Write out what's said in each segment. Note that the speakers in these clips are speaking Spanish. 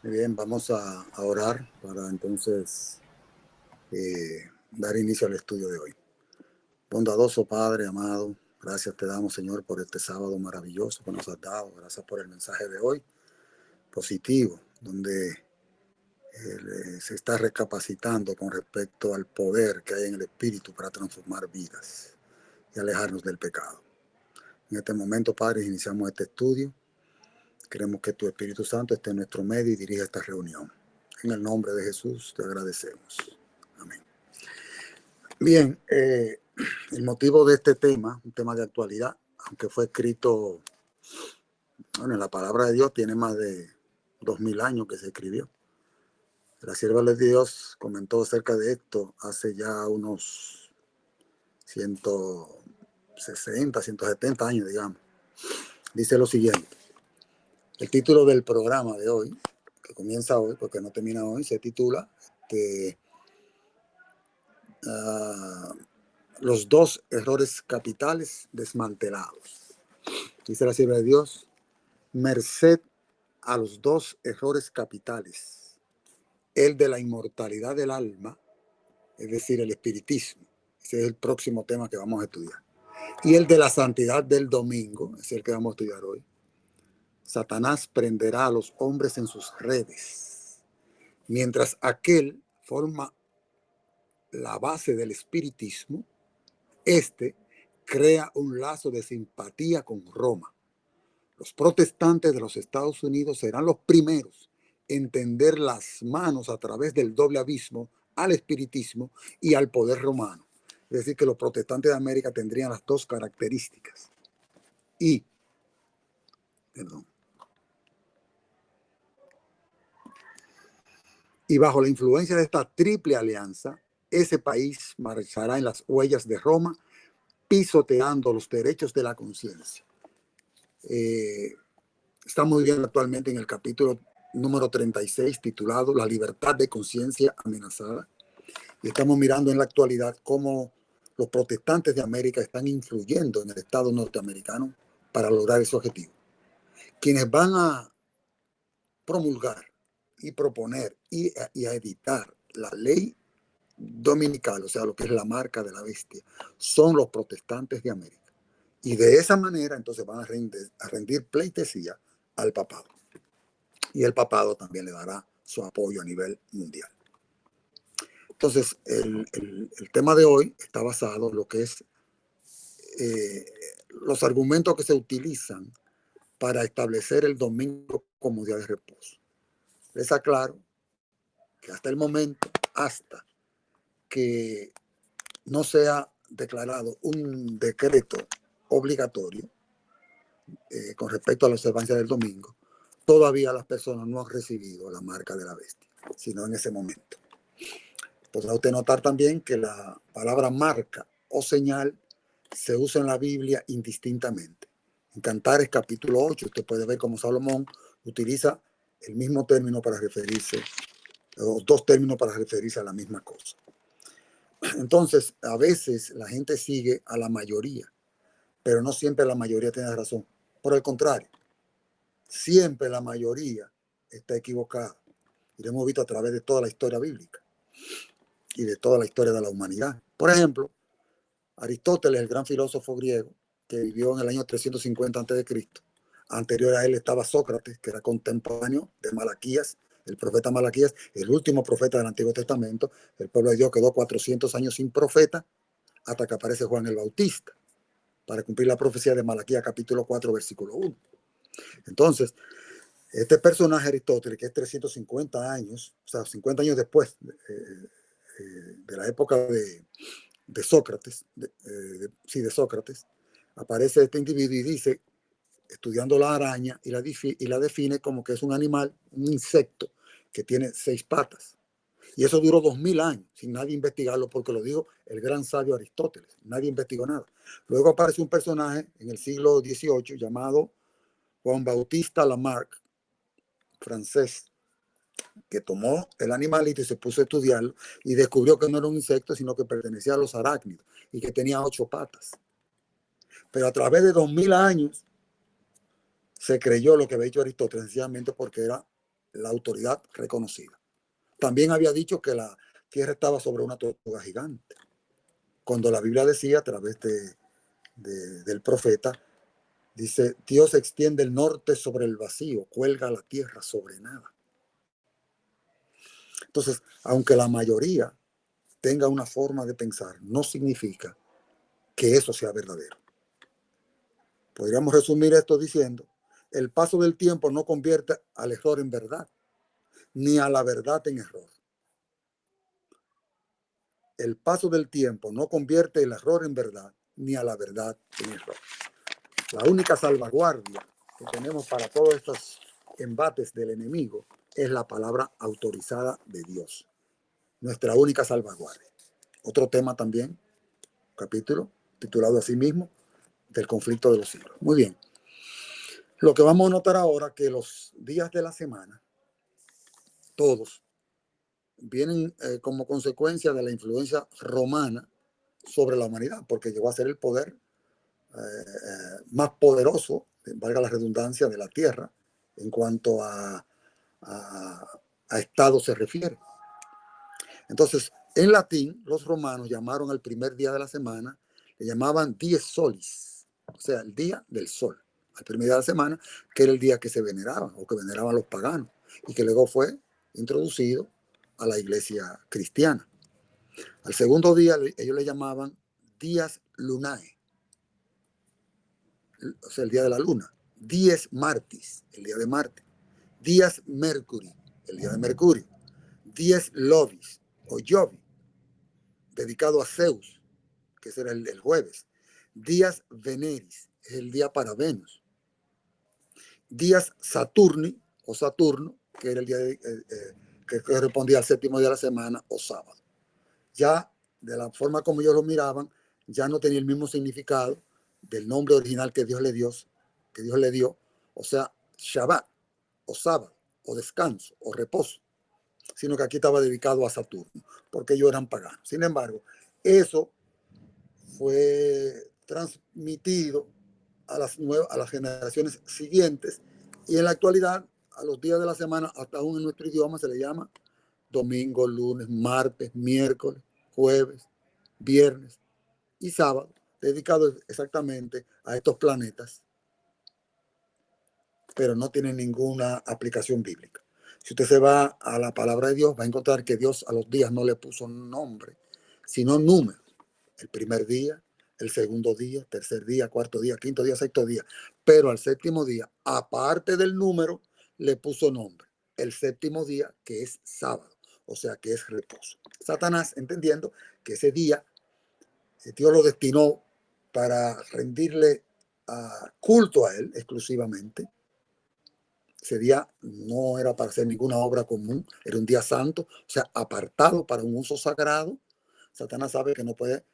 Muy bien, vamos a orar para entonces dar inicio al estudio de hoy. Bondadoso Padre, amado, gracias te damos, Señor, por este sábado maravilloso que nos has dado. Gracias por el mensaje de hoy, positivo, donde se está recapacitando con respecto al poder que hay en el Espíritu para transformar vidas y alejarnos del pecado. En este momento, Padre, iniciamos este estudio. Queremos que tu Espíritu Santo esté en nuestro medio y dirija esta reunión. En el nombre de Jesús te agradecemos. Amén. Bien, el motivo de este tema, un tema de actualidad, aunque fue escrito, bueno, en la palabra de Dios tiene más de 2000 años que se escribió. La sierva de Dios comentó acerca de esto hace ya unos 160, 170 años, digamos. Dice lo siguiente: el título del programa de hoy, que comienza hoy, porque no termina hoy, se titula Los dos errores capitales desmantelados. Dice la sierva de Dios: merced a los dos errores capitales, el de la inmortalidad del alma, es decir, el espiritismo. Ese es el próximo tema que vamos a estudiar. Y el de la santidad del domingo, es el que vamos a estudiar hoy. Satanás prenderá a los hombres en sus redes, mientras aquel forma la base del espiritismo. Este crea un lazo de simpatía con Roma. Los protestantes de los Estados Unidos serán los primeros en tender las manos a través del doble abismo al espiritismo y al poder romano. Es decir, que los protestantes de América tendrían las dos características. Y, perdón, y bajo la influencia de esta triple alianza, ese país marchará en las huellas de Roma, pisoteando los derechos de la conciencia. Estamos viviendo actualmente en el capítulo número 36, titulado La libertad de conciencia amenazada. Y estamos mirando en la actualidad cómo los protestantes de América están influyendo en el Estado norteamericano para lograr ese objetivo. Quienes van a promulgar y proponer y a editar la ley dominical, o sea, lo que es la marca de la bestia, son los protestantes de América. Y de esa manera entonces van a rendir pleitesía al papado. Y el papado también le dará su apoyo a nivel mundial. Entonces, el tema de hoy está basado en lo que es los argumentos que se utilizan para establecer el domingo como día de reposo. Les aclaro que hasta el momento, hasta que no sea declarado un decreto obligatorio con respecto a la observancia del domingo, todavía las personas no han recibido la marca de la bestia, sino en ese momento. Podrá usted notar también que la palabra marca o señal se usa en la Biblia indistintamente. En Cantares capítulo 8 usted puede ver cómo Salomón utiliza el mismo término para referirse, o dos términos para referirse a la misma cosa. Entonces, a veces la gente sigue a la mayoría, pero no siempre la mayoría tiene razón. Por el contrario, siempre la mayoría está equivocada. Y lo hemos visto a través de toda la historia bíblica y de toda la historia de la humanidad. Por ejemplo, Aristóteles, el gran filósofo griego, que vivió en el año 350 a.C. Anterior a él estaba Sócrates, que era contemporáneo de Malaquías, el profeta Malaquías, el último profeta del Antiguo Testamento. El pueblo de Dios quedó 400 años sin profeta hasta que aparece Juan el Bautista, para cumplir la profecía de Malaquías capítulo 4, versículo 1. Entonces, este personaje Aristóteles, que es 350 años, o sea, 50 años después de la época de Sócrates, de Sócrates, aparece este individuo y dice, estudiando la araña, y la define como que es un animal, un insecto, que tiene 6 patas. Y eso duró 2000 años, sin nadie investigarlo, porque lo dijo el gran sabio Aristóteles. Nadie investigó nada. Luego aparece un personaje en el siglo XVIII llamado Juan Bautista Lamarck, francés, que tomó el animalito y se puso a estudiarlo y descubrió que no era un insecto, sino que pertenecía a los arácnidos y que tenía 8 patas. Pero a través de 2000 años se creyó lo que había dicho Aristóteles, sencillamente porque era la autoridad reconocida. También había dicho que la tierra estaba sobre una tortuga gigante, cuando la Biblia decía a través del profeta, dice, Dios extiende el norte sobre el vacío, cuelga la tierra sobre nada. Entonces, aunque la mayoría tenga una forma de pensar, no significa que eso sea verdadero. Podríamos resumir esto diciendo, el paso del tiempo no convierte al error en verdad, ni a la verdad en error. El paso del tiempo no convierte el error en verdad, ni a la verdad en error. La única salvaguardia que tenemos para todos estos embates del enemigo es la palabra autorizada de Dios. Nuestra única salvaguardia. Otro tema también, capítulo titulado así mismo, del conflicto de los siglos. Muy bien. Lo que vamos a notar ahora que los días de la semana, todos, vienen como consecuencia de la influencia romana sobre la humanidad, porque llegó a ser el poder más poderoso, valga la redundancia, de la tierra en cuanto a Estado se refiere. Entonces, en latín, los romanos llamaron al primer día de la semana, le llamaban dies solis, o sea, el día del sol, al primer día de la semana, que era el día que se veneraba o que veneraban los paganos, y que luego fue introducido a la iglesia cristiana. Al segundo día ellos le llamaban días lunae, o sea, el día de la luna, dies martis, el día de Marte, días mercuri, el día de Mercurio, dies lovis o Jovi, dedicado a Zeus, que será el jueves, días veneris, es el día para Venus, días Saturni o Saturno, que era el día que correspondía al séptimo día de la semana o sábado. Ya de la forma como ellos lo miraban, ya no tenía el mismo significado del nombre original que Dios le dio, o sea, Shabbat, o sábado, o descanso, o reposo, sino que aquí estaba dedicado a Saturno, porque ellos eran paganos. Sin embargo, eso fue transmitido a las generaciones siguientes, y en la actualidad, a los días de la semana, hasta aún en nuestro idioma se le llama domingo, lunes, martes, miércoles, jueves, viernes y sábado, dedicados exactamente a estos planetas, pero no tienen ninguna aplicación bíblica. Si usted se va a la palabra de Dios, va a encontrar que Dios a los días no le puso nombre, sino números. El primer día, el segundo día, tercer día, cuarto día, quinto día, sexto día. Pero al séptimo día, aparte del número, le puso nombre. El séptimo día, que es sábado, o sea que es reposo. Satanás, entendiendo que ese día Dios lo destinó para rendirle culto a él exclusivamente. Ese día no era para hacer ninguna obra común, era un día santo, o sea, apartado para un uso sagrado. Satanás sabe que no puede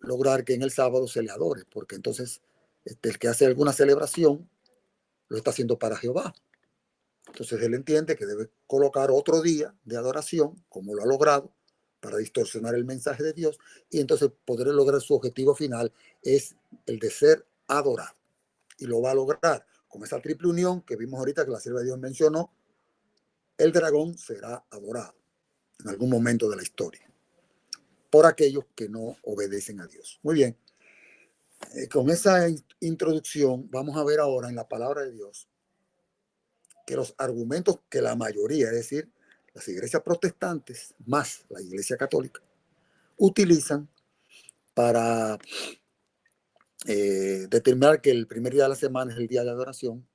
lograr que en el sábado se le adore, porque entonces el que hace alguna celebración lo está haciendo para Jehová. Entonces él entiende que debe colocar otro día de adoración, como lo ha logrado, para distorsionar el mensaje de Dios, y entonces poder lograr su objetivo final, es el de ser adorado. Y lo va a lograr con esa triple unión que vimos ahorita que la sierva de Dios mencionó. El dragón será adorado en algún momento de la historia por aquellos que no obedecen a Dios. Muy bien, con esa introducción vamos a ver ahora en la palabra de Dios que los argumentos que la mayoría, es decir, las iglesias protestantes más la iglesia católica, utilizan para determinar que el primer día de la semana es el día de adoración,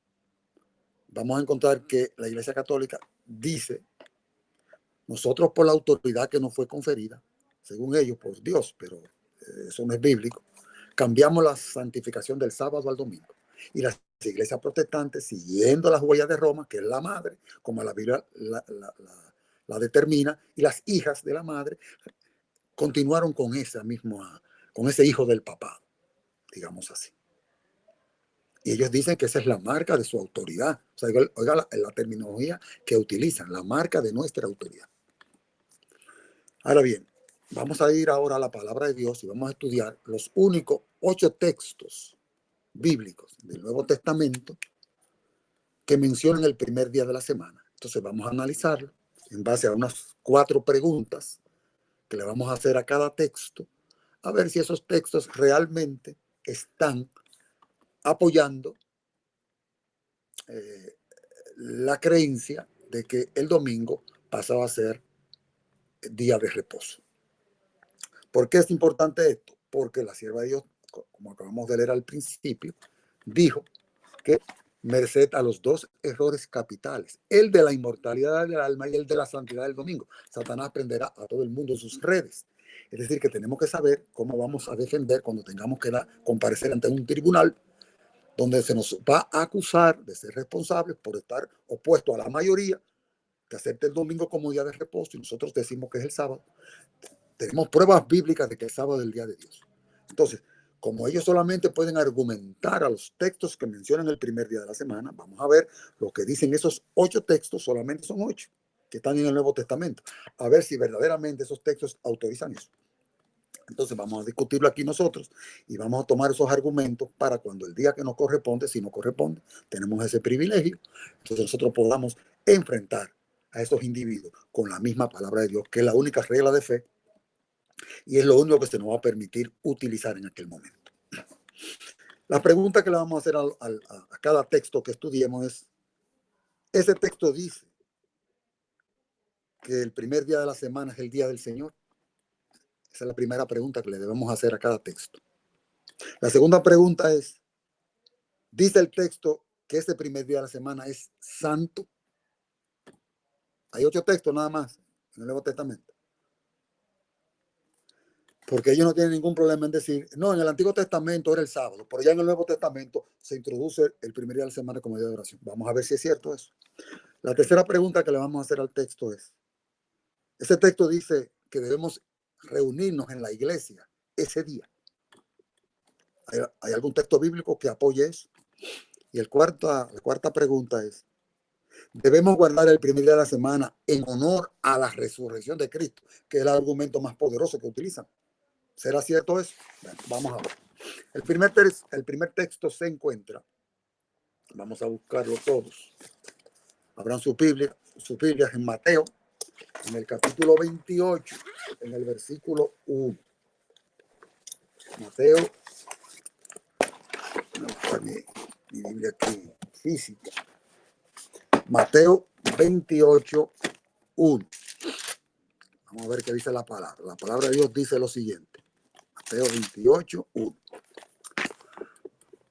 vamos a encontrar que la iglesia católica dice: nosotros, por la autoridad que nos fue conferida, según ellos, por Dios, pero eso no es bíblico, cambiamos la santificación del sábado al domingo. Y las iglesias protestantes, siguiendo las huellas de Roma, que es la madre, como la Biblia la determina, y las hijas de la madre continuaron con con ese hijo del papado, digamos así. Y ellos dicen que esa es la marca de su autoridad. O sea, oiga la terminología que utilizan, la marca de nuestra autoridad. Ahora bien, vamos a ir ahora a la palabra de Dios y vamos a estudiar los únicos 8 textos bíblicos del Nuevo Testamento que mencionan el primer día de la semana. Entonces vamos a analizarlo en base a unas 4 preguntas que le vamos a hacer a cada texto, a ver si esos textos realmente están apoyando la creencia de que el domingo pasaba a ser día de reposo. ¿Por qué es importante esto? Porque la sierva de Dios, como acabamos de leer al principio, dijo que merced a los 2 errores capitales, el de la inmortalidad del alma y el de la santidad del domingo, Satanás prenderá a todo el mundo en sus redes. Es decir, que tenemos que saber cómo vamos a defender cuando tengamos que comparecer ante un tribunal donde se nos va a acusar de ser responsables por estar opuesto a la mayoría que acepta el domingo como día de reposo y nosotros decimos que es el sábado. Tenemos pruebas bíblicas de que el sábado es el día de Dios. Entonces, como ellos solamente pueden argumentar a los textos que mencionan el primer día de la semana, vamos a ver lo que dicen esos 8 textos, solamente son 8 que están en el Nuevo Testamento, a ver si verdaderamente esos textos autorizan eso. Entonces vamos a discutirlo aquí nosotros y vamos a tomar esos argumentos para cuando el día que nos corresponde, si nos corresponde, tenemos ese privilegio, entonces nosotros podamos enfrentar a esos individuos con la misma palabra de Dios, que es la única regla de fe y es lo único que se nos va a permitir utilizar en aquel momento. La pregunta que le vamos a hacer a cada texto que estudiemos es, ¿ese texto dice que el primer día de la semana es el día del Señor? Esa es la primera pregunta que le debemos hacer a cada texto. La segunda pregunta es, ¿dice el texto que ese primer día de la semana es santo? Hay 8 textos nada más en el Nuevo Testamento. Porque ellos no tienen ningún problema en decir, no, en el Antiguo Testamento era el sábado, pero ya en el Nuevo Testamento se introduce el primer día de la semana como día de oración. Vamos a ver si es cierto eso. La tercera pregunta que le vamos a hacer al texto es, ese texto dice que debemos reunirnos en la iglesia ese día. ¿Hay algún texto bíblico que apoye eso? Y la cuarta pregunta es, ¿debemos guardar el primer día de la semana en honor a la resurrección de Cristo, que es el argumento más poderoso que utilizan? ¿Será cierto eso? Bueno, vamos a ver. El primer texto se encuentra, vamos a buscarlo todos, abran su Biblia en Mateo, en el capítulo 28, en el versículo 1. Mateo, mi Biblia aquí física. Mateo 28, 1. Vamos a ver qué dice la palabra. La palabra de Dios dice lo siguiente. Mateo 28, 1.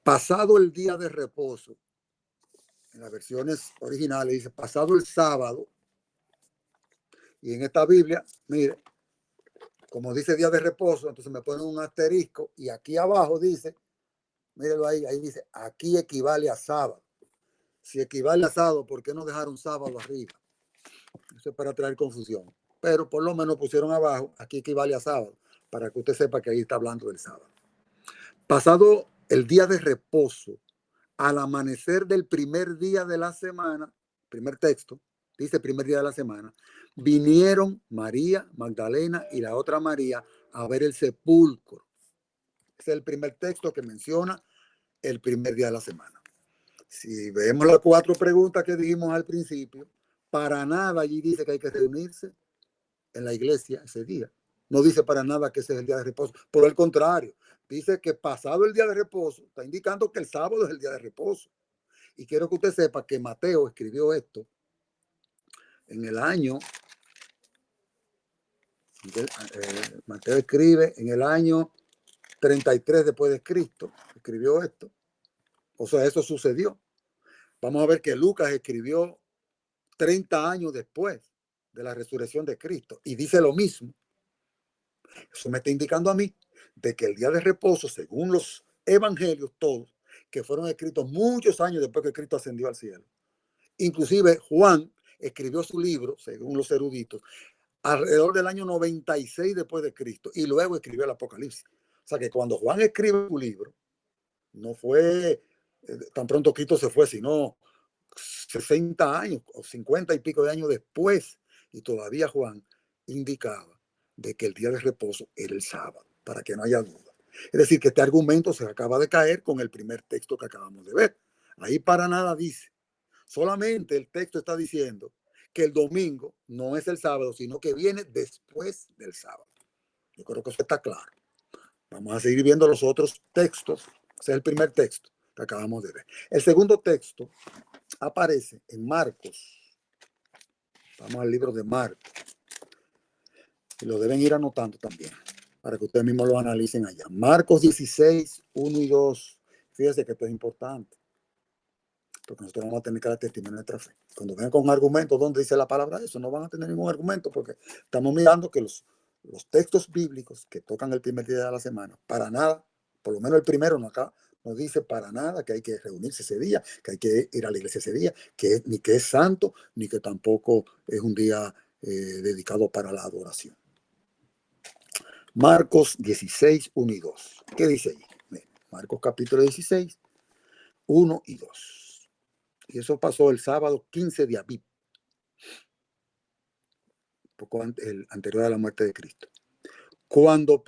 Pasado el día de reposo, en las versiones originales dice pasado el sábado, y en esta Biblia, mire, como dice día de reposo, entonces me ponen un asterisco y aquí abajo dice, mírelo ahí dice, aquí equivale a sábado. Si equivale a sábado, ¿por qué no dejaron sábado arriba? Eso es para traer confusión. Pero por lo menos pusieron abajo, aquí equivale a sábado, para que usted sepa que ahí está hablando del sábado. Pasado el día de reposo, al amanecer del primer día de la semana, primer texto, dice primer día de la semana, vinieron María Magdalena y la otra María a ver el sepulcro. Ese es el primer texto que menciona el primer día de la semana. Si vemos las 4 preguntas que dijimos al principio, para nada allí dice que hay que reunirse en la iglesia ese día. No dice para nada que ese es el día de reposo. Por el contrario, dice que pasado el día de reposo, está indicando que el sábado es el día de reposo. Y quiero que usted sepa que Mateo escribió esto en el año, Mateo escribe en el año 33 después de Cristo, escribió esto. O sea, eso sucedió. Vamos a ver que Lucas escribió 30 años después de la resurrección de Cristo y dice lo mismo. Eso me está indicando a mí de que el día de reposo, según los evangelios todos, que fueron escritos muchos años después que Cristo ascendió al cielo, inclusive Juan escribió su libro, según los eruditos, alrededor del año 96 después de Cristo y luego escribió el Apocalipsis. O sea que cuando Juan escribe su libro, no fue tan pronto Cristo se fue, sino 60 años o 50 y pico de años después, y todavía Juan indicaba de que el día de reposo era el sábado, para que no haya duda. Es decir, que este argumento se acaba de caer con el primer texto que acabamos de ver. Ahí para nada dice. Solamente el texto está diciendo que el domingo no es el sábado, sino que viene después del sábado. Yo creo que eso está claro. Vamos a seguir viendo los otros textos. Ese es el primer texto que acabamos de ver. El segundo texto aparece en Marcos. Vamos al libro de Marcos. Y lo deben ir anotando también, para que ustedes mismos lo analicen allá. Marcos 16, 1 y 2. Fíjense que esto es importante, porque nosotros vamos a tener que dar testimonio de nuestra fe. Cuando vengan con un argumento donde dice la palabra eso, no van a tener ningún argumento, porque estamos mirando que los textos bíblicos que tocan el primer día de la semana, para nada, por lo menos el primero acá, no dice para nada que hay que reunirse ese día, que hay que ir a la iglesia ese día, ni que es santo, ni que tampoco es un día dedicado para la adoración. Marcos 16, 1 y 2. ¿Qué dice allí? Marcos capítulo 16, 1 y 2. Y eso pasó el sábado 15 de Abib, poco el anterior a la muerte de Cristo. Cuando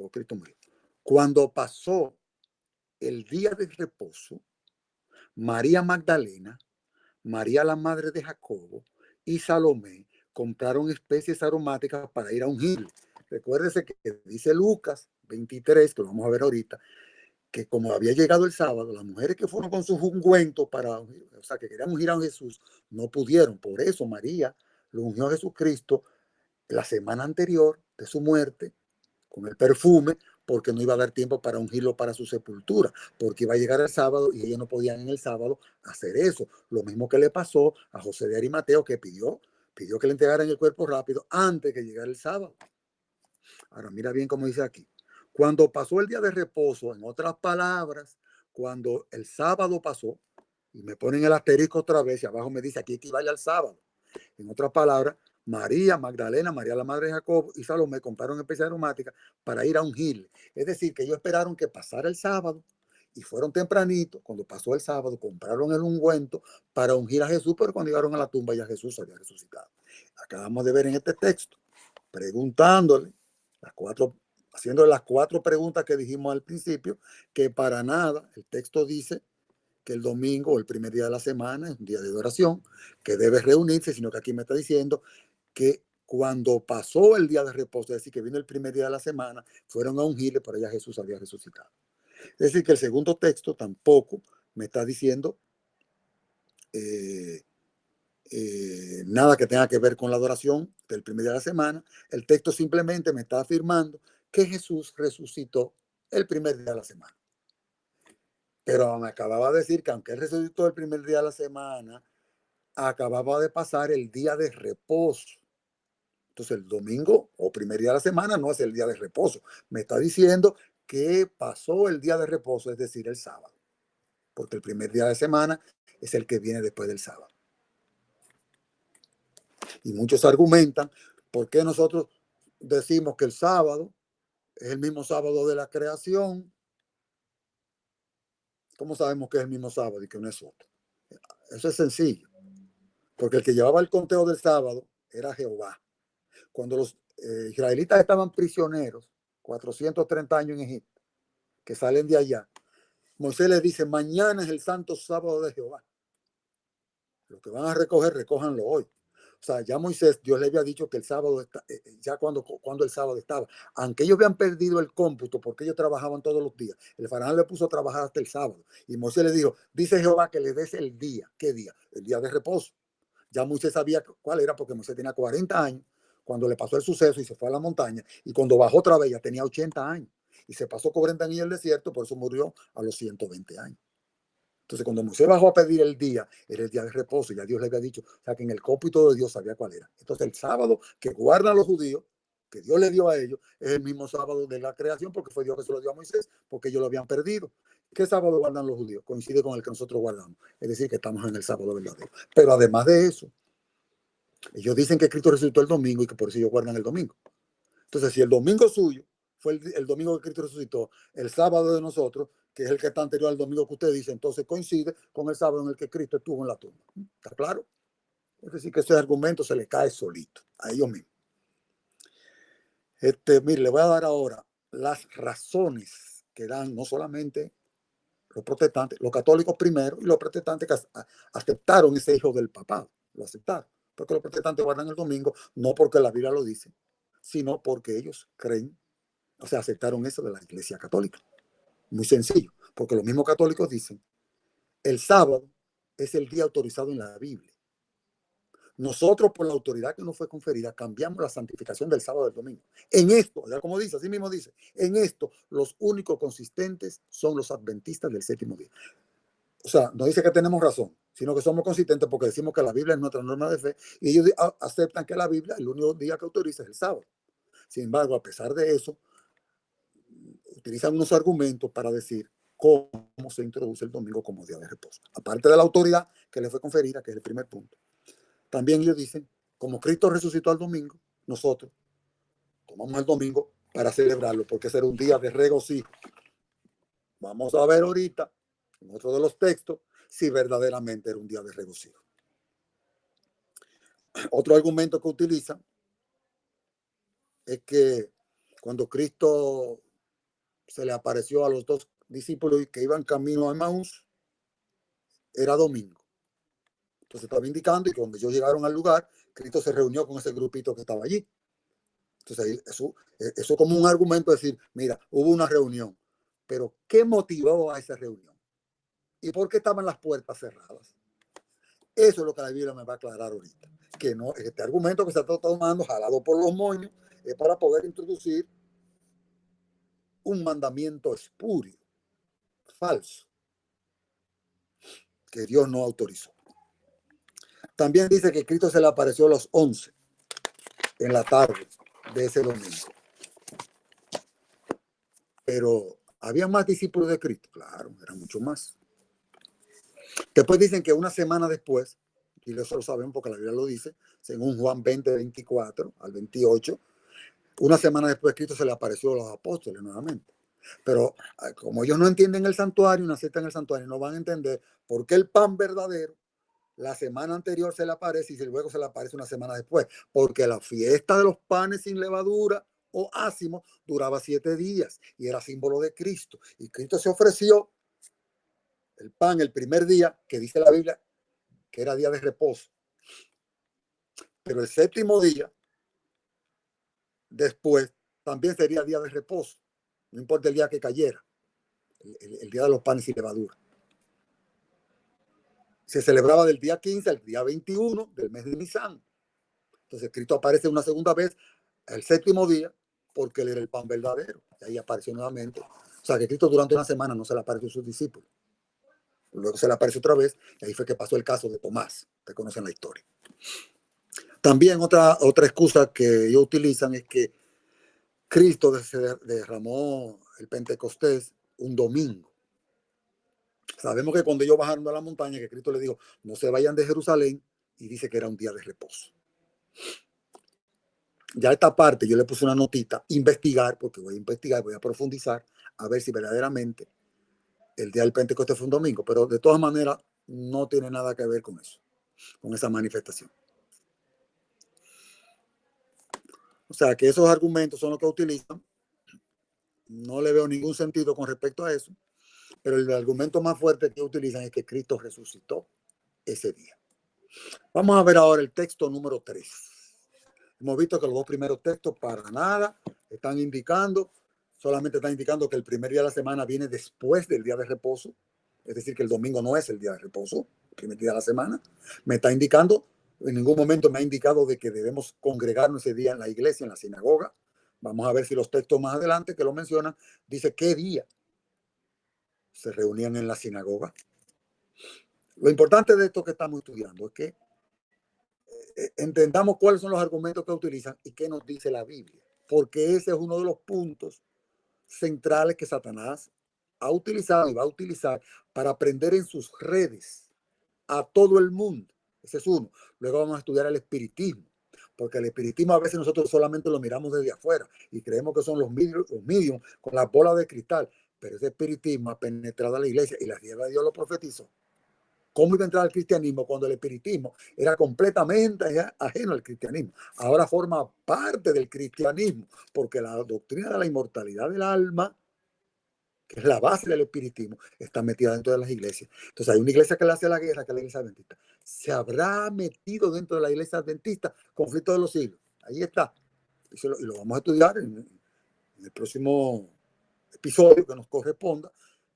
Cristo murió. Cuando pasó el día de reposo, María Magdalena, María la madre de Jacobo y Salomé compraron especies aromáticas para ir a ungir. Recuérdese que dice Lucas 23, que lo vamos a ver ahorita, que como había llegado el sábado, las mujeres que fueron con sus ungüentos para ungir, o sea, que querían ungir a Jesús, no pudieron. Por eso María lo ungió a Jesucristo la semana anterior de su muerte con el perfume, porque no iba a dar tiempo para ungirlo para su sepultura, porque iba a llegar el sábado y ellos no podían en el sábado hacer eso. Lo mismo que le pasó a José de Arimateo, que pidió que le entregaran el cuerpo rápido antes que llegara el sábado. Ahora mira bien cómo dice aquí. Cuando pasó el día de reposo, en otras palabras, cuando el sábado pasó, y me ponen el asterisco otra vez, y abajo me dice aquí equivale al sábado. En otras palabras, María Magdalena, María la madre de Jacob y Salomé compraron especies aromáticas para ir a ungirle. Es decir, que ellos esperaron que pasara el sábado y fueron tempranito. Cuando pasó el sábado, compraron el ungüento para ungir a Jesús, pero cuando llegaron a la tumba ya Jesús había resucitado. Acabamos de ver en este texto, preguntándole haciendo las 4 preguntas que dijimos al principio, que para nada el texto dice que el domingo o el primer día de la semana es un día de adoración, que debe reunirse, sino que aquí me está diciendo que cuando pasó el día de reposo, es decir, que vino el primer día de la semana, fueron a ungirle, pero ya Jesús había resucitado. Es decir, que el segundo texto tampoco me está diciendo nada que tenga que ver con la adoración del primer día de la semana. El texto simplemente me está afirmando que Jesús resucitó el primer día de la semana. Pero me acababa de decir que aunque él resucitó el primer día de la semana, acababa de pasar el día de reposo. Entonces el domingo o primer día de la semana no es el día de reposo. Me está diciendo que pasó el día de reposo, es decir, el sábado. Porque el primer día de semana es el que viene después del sábado. Y muchos argumentan por qué nosotros decimos que el sábado es el mismo sábado de la creación. ¿Cómo sabemos que es el mismo sábado y que no es otro? Eso es sencillo. Porque el que llevaba el conteo del sábado era Jehová. Cuando los israelitas estaban prisioneros, 430 años en Egipto, que salen de allá, Moisés les dice, mañana es el santo sábado de Jehová. Lo que van a recoger, recójanlo hoy. O sea, ya Moisés, Dios le había dicho que el sábado, ya cuando el sábado estaba, aunque ellos habían perdido el cómputo porque ellos trabajaban todos los días, el faraón le puso a trabajar hasta el sábado. Y Moisés le dijo, dice Jehová que le des el día. ¿Qué día? El día de reposo. Ya Moisés sabía cuál era porque Moisés tenía 40 años cuando le pasó el suceso y se fue a la montaña. Y cuando bajó otra vez ya tenía 80 años. Y se pasó 40 años en el desierto, por eso murió a los 120 años. Entonces, cuando Moisés bajó a pedir el día, era el día de reposo, ya Dios le había dicho, o sea, que en el cómputo de Dios sabía cuál era. Entonces, el sábado que guardan los judíos, que Dios le dio a ellos, es el mismo sábado de la creación, porque fue Dios que se lo dio a Moisés, porque ellos lo habían perdido. ¿Qué sábado guardan los judíos? Coincide con el que nosotros guardamos. Es decir, que estamos en el sábado verdadero. Pero además de eso, ellos dicen que Cristo resucitó el domingo y que por eso ellos guardan el domingo. Entonces, si el domingo suyo fue el domingo que Cristo resucitó, el sábado de nosotros, que es el que está anterior al domingo que usted dice, entonces coincide con el sábado en el que Cristo estuvo en la tumba. ¿Está claro? Es decir, que ese argumento se le cae solito a ellos mismos. Mire, le voy a dar ahora las razones que dan no solamente los protestantes, los católicos primero y los protestantes que aceptaron ese hijo del papado, lo aceptaron. Porque los protestantes guardan el domingo, no porque la Biblia lo dice, sino porque ellos creen, o sea, aceptaron eso de la Iglesia Católica. Muy sencillo, porque los mismos católicos dicen, el sábado es el día autorizado en la Biblia. Nosotros, por la autoridad que nos fue conferida, cambiamos la santificación del sábado del domingo. En esto, ya como dice, así mismo dice, en esto los únicos consistentes son los adventistas del séptimo día. O sea, no dice que tenemos razón, sino que somos consistentes porque decimos que la Biblia es nuestra norma de fe y ellos aceptan que la Biblia, el único día que autoriza es el sábado. Sin embargo, a pesar de eso, utilizan unos argumentos para decir cómo se introduce el domingo como día de reposo. Aparte de la autoridad que le fue conferida, que es el primer punto. También ellos dicen, como Cristo resucitó el domingo, nosotros tomamos el domingo para celebrarlo, porque será un día de regocijo. Vamos a ver ahorita, en otro de los textos, si verdaderamente era un día de regocijo. Otro argumento que utilizan es que cuando Cristo se le apareció a los dos discípulos que iban camino a Emaús, era domingo. Entonces estaba indicando y cuando ellos llegaron al lugar, Cristo se reunió con ese grupito que estaba allí. Entonces eso como un argumento de decir, mira, hubo una reunión, pero ¿qué motivó a esa reunión? ¿Y por qué estaban las puertas cerradas? Eso es lo que la Biblia me va a aclarar ahorita. Que no, este argumento que se está tomando, jalado por los moños, es para poder introducir un mandamiento espurio, falso, que Dios no autorizó. También dice que Cristo se le apareció a los 11 en la tarde de ese domingo. Pero había más discípulos de Cristo, claro, eran mucho más. Después dicen que una semana después, y eso lo sabemos porque la Biblia lo dice, según Juan 20, 24 al 28, una semana después Cristo se le apareció a los apóstoles nuevamente. Pero como ellos no entienden el santuario, no aceptan el santuario, no van a entender por qué el pan verdadero la semana anterior se le aparece y luego se le aparece una semana después. Porque la fiesta de los panes sin levadura o ácimos duraba 7 días y era símbolo de Cristo. Y Cristo se ofreció el pan el primer día, que dice la Biblia que era día de reposo. Pero el séptimo día, después, también sería día de reposo. No importa el día que cayera. El día de los panes sin levadura. Se celebraba del día 15 al día 21 del mes de Nisan. Entonces Cristo aparece una segunda vez el séptimo día porque él era el pan verdadero. Y ahí apareció nuevamente. O sea que Cristo durante una semana no se le apareció a sus discípulos. Luego se le apareció otra vez y ahí fue que pasó el caso de Tomás. Ustedes conocen la historia. También otra excusa que ellos utilizan es que Cristo derramó el Pentecostés un domingo. Sabemos que cuando ellos bajaron de la montaña, que Cristo les dijo, no se vayan de Jerusalén, y dice que era un día de reposo. Ya esta parte yo le puse una notita, investigar, porque voy a investigar, voy a profundizar, a ver si verdaderamente el día del Pentecostés fue un domingo, pero de todas maneras no tiene nada que ver con eso, con esa manifestación. O sea que esos argumentos son los que utilizan. No le veo ningún sentido con respecto a eso, pero el argumento más fuerte que utilizan es que Cristo resucitó ese día. Vamos a ver ahora el texto número 3. Hemos visto que los dos primeros textos para nada están indicando, solamente están indicando que el primer día de la semana viene después del día de reposo, es decir, que el domingo no es el día de reposo, el primer día de la semana. Me está indicando, en ningún momento me ha indicado de que debemos congregarnos ese día en la iglesia, en la sinagoga. Vamos a ver si los textos más adelante que lo mencionan, dice qué día se reunían en la sinagoga. Lo importante de esto que estamos estudiando es que entendamos cuáles son los argumentos que utilizan y qué nos dice la Biblia, porque ese es uno de los puntos centrales que Satanás ha utilizado y va a utilizar para prender en sus redes a todo el mundo. Ese es uno. Luego vamos a estudiar el espiritismo, porque el espiritismo a veces nosotros solamente lo miramos desde afuera y creemos que son los mediums con las bolas de cristal, pero ese espiritismo ha penetrado a la iglesia y la tierra de Dios lo profetizó. ¿Cómo iba a entrar al cristianismo cuando el espiritismo era completamente ajeno al cristianismo? Ahora forma parte del cristianismo, porque la doctrina de la inmortalidad del alma, que es la base del espiritismo, está metida dentro de las iglesias. Entonces hay una iglesia que le hace la guerra, que es la iglesia adventista. ¿Se habrá metido dentro de la iglesia adventista? Conflicto de los siglos. Ahí está. Y lo vamos a estudiar en el próximo episodio que nos corresponda,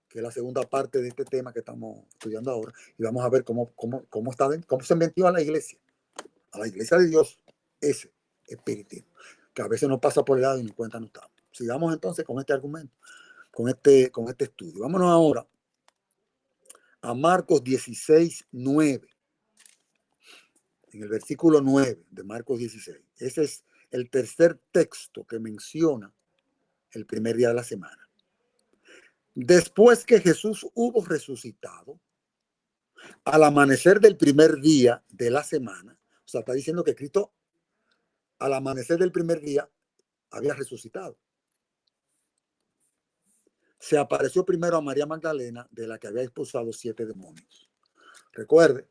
que es la segunda parte de este tema que estamos estudiando ahora. Y vamos a ver cómo se metió a la iglesia de Dios, ese espiritismo, que a veces no pasa por el lado y ni cuenta no estamos. Sigamos entonces con este argumento, con este estudio. Vámonos ahora a Marcos 16:9, en el versículo 9 de Marcos 16. Ese es el tercer texto que menciona el primer día de la semana. Después que Jesús hubo resucitado, al amanecer del primer día de la semana, o sea, está diciendo que Cristo al amanecer del primer día había resucitado. Se apareció primero a María Magdalena, de la que había expulsado 7 demonios. Recuerde,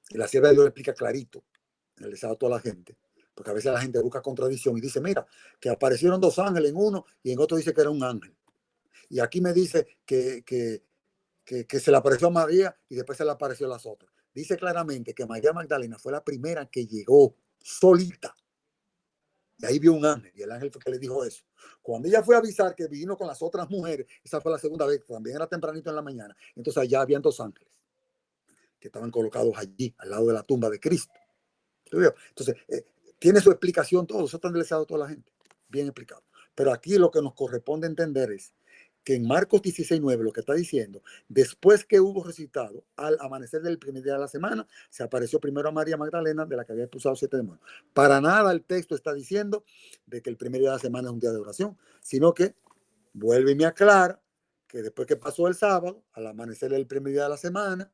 y la sierva de Dios le explica clarito, en el estado a toda la gente, porque a veces la gente busca contradicción y dice, mira, que aparecieron 2 ángeles en uno y en otro dice que era un ángel. Y aquí me dice que se le apareció a María y después se le apareció a las otras. Dice claramente que María Magdalena fue la primera que llegó solita. Y ahí vio un ángel, y el ángel fue que le dijo eso. Cuando ella fue a avisar que vino con las otras mujeres, esa fue la segunda vez, también era tempranito en la mañana, entonces allá habían 2 ángeles que estaban colocados allí, al lado de la tumba de Cristo. Entonces, tiene su explicación todo, eso está analizado toda la gente, bien explicado. Pero aquí lo que nos corresponde entender es que en Marcos 16:9 lo que está diciendo, después que hubo resucitado, al amanecer del primer día de la semana, se apareció primero a María Magdalena, de la que había expulsado 7 demonios. Para nada el texto está diciendo de que el primer día de la semana es un día de oración, sino que vuelve y me aclara que después que pasó el sábado, al amanecer del primer día de la semana,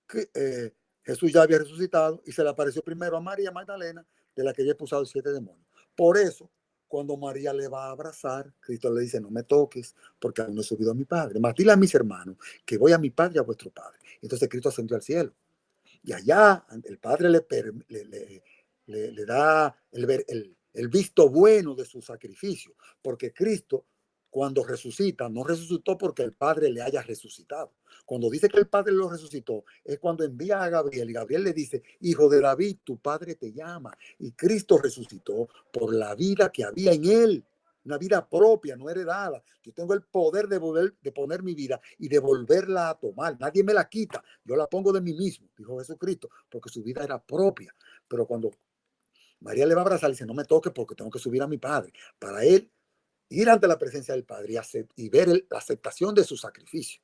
que Jesús ya había resucitado y se le apareció primero a María Magdalena, de la que había expulsado 7 demonios. Por eso, cuando María le va a abrazar, Cristo le dice, no me toques, porque aún no he subido a mi Padre. Mas dile a mis hermanos que voy a mi Padre y a vuestro Padre. Entonces Cristo ascendió al cielo. Y allá el Padre le da el visto bueno de su sacrificio, porque Cristo, cuando resucita, no resucitó porque el Padre le haya resucitado. Cuando dice que el Padre lo resucitó, es cuando envía a Gabriel y Gabriel le dice, hijo de David, tu Padre te llama. Y Cristo resucitó por la vida que había en él, una vida propia, no heredada. Yo tengo el poder de poner mi vida y de volverla a tomar. Nadie me la quita. Yo la pongo de mí mismo, dijo Jesucristo, porque su vida era propia. Pero cuando María le va a abrazar, le dice, no me toques porque tengo que subir a mi Padre. Para él, ir ante la presencia del Padre y ver la aceptación de su sacrificio.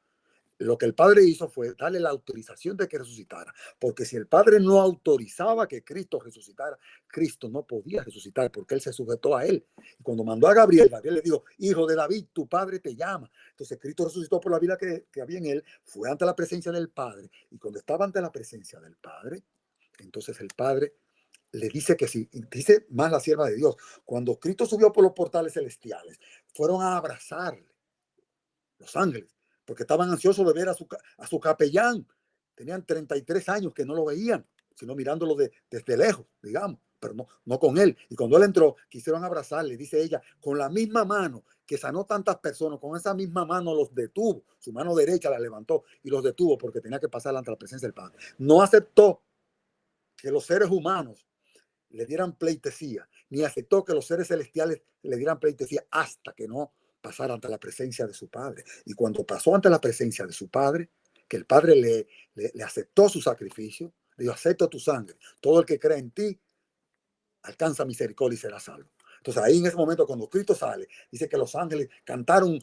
Lo que el Padre hizo fue darle la autorización de que resucitara, porque si el Padre no autorizaba que Cristo resucitara, Cristo no podía resucitar porque él se sujetó a él. Y cuando mandó a Gabriel, Gabriel le dijo, hijo de David, tu Padre te llama. Entonces Cristo resucitó por la vida que había en él, fue ante la presencia del Padre, y cuando estaba ante la presencia del Padre, entonces el Padre le dice que sí, dice más la sierva de Dios, cuando Cristo subió por los portales celestiales, fueron a abrazarle los ángeles, porque estaban ansiosos de ver a su capellán. Tenían 33 años que no lo veían, sino mirándolo desde lejos, digamos, pero no con él. Y cuando él entró, quisieron abrazarle, dice ella, con la misma mano que sanó tantas personas, con esa misma mano los detuvo. Su mano derecha la levantó y los detuvo porque tenía que pasar ante la presencia del Padre. No aceptó que los seres humanos le dieran pleitesía, ni aceptó que los seres celestiales le dieran pleitesía hasta que no pasara ante la presencia de su Padre. Y cuando pasó ante la presencia de su Padre, que el Padre le aceptó su sacrificio, le dijo, acepto tu sangre. Todo el que cree en ti alcanza misericordia y será salvo. Entonces ahí en ese momento cuando Cristo sale, dice que los ángeles cantaron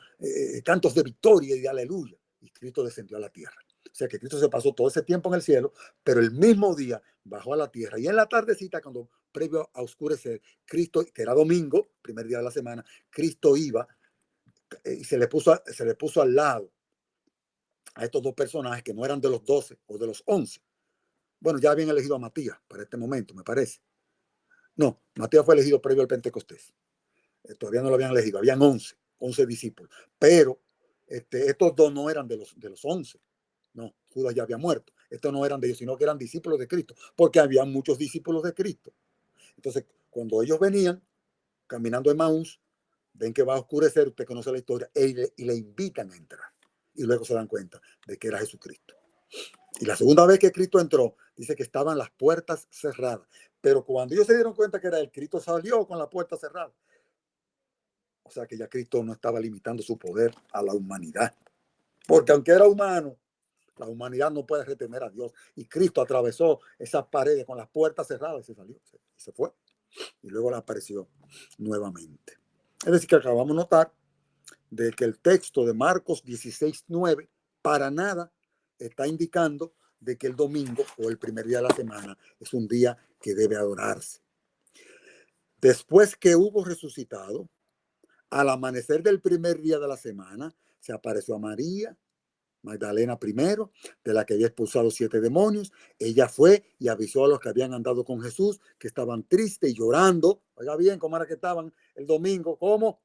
cantos de victoria y de aleluya. Y Cristo descendió a la tierra. O sea que Cristo se pasó todo ese tiempo en el cielo, pero el mismo día bajó a la tierra. Y en la tardecita, cuando previo a oscurecer, Cristo, que era domingo, primer día de la semana, Cristo iba y se le puso al lado a estos 2 personajes que no eran de los 12 o de los 11. Bueno, ya habían elegido a Matías para este momento, me parece. No, Matías fue elegido previo al Pentecostés. Todavía no lo habían elegido, habían 11 discípulos. Pero estos 2 no eran de los 11. No, Judas ya había muerto. Estos no eran de ellos, sino que eran discípulos de Cristo, porque había muchos discípulos de Cristo. Entonces, cuando ellos venían caminando en Maús, ven que va a oscurecer, usted conoce la historia, y le invitan a entrar. Y luego se dan cuenta de que era Jesucristo. Y la segunda vez que Cristo entró, dice que estaban las puertas cerradas. Pero cuando ellos se dieron cuenta que era él, Cristo salió con la puerta cerrada. O sea que ya Cristo no estaba limitando su poder a la humanidad. Porque aunque era humano, la humanidad no puede retener a Dios. Y Cristo atravesó esas paredes con las puertas cerradas y se salió. Y se fue. Y luego le apareció nuevamente. Es decir, que acabamos de notar de que el texto de Marcos 16:9 para nada está indicando de que el domingo o el primer día de la semana es un día que debe adorarse. Después que hubo resucitado, al amanecer del primer día de la semana, se apareció a María Magdalena primero, de la que había expulsado 7 demonios. Ella fue y avisó a los que habían andado con Jesús, que estaban tristes y llorando. Oiga bien, ¿cómo era que estaban el domingo? ¿Cómo?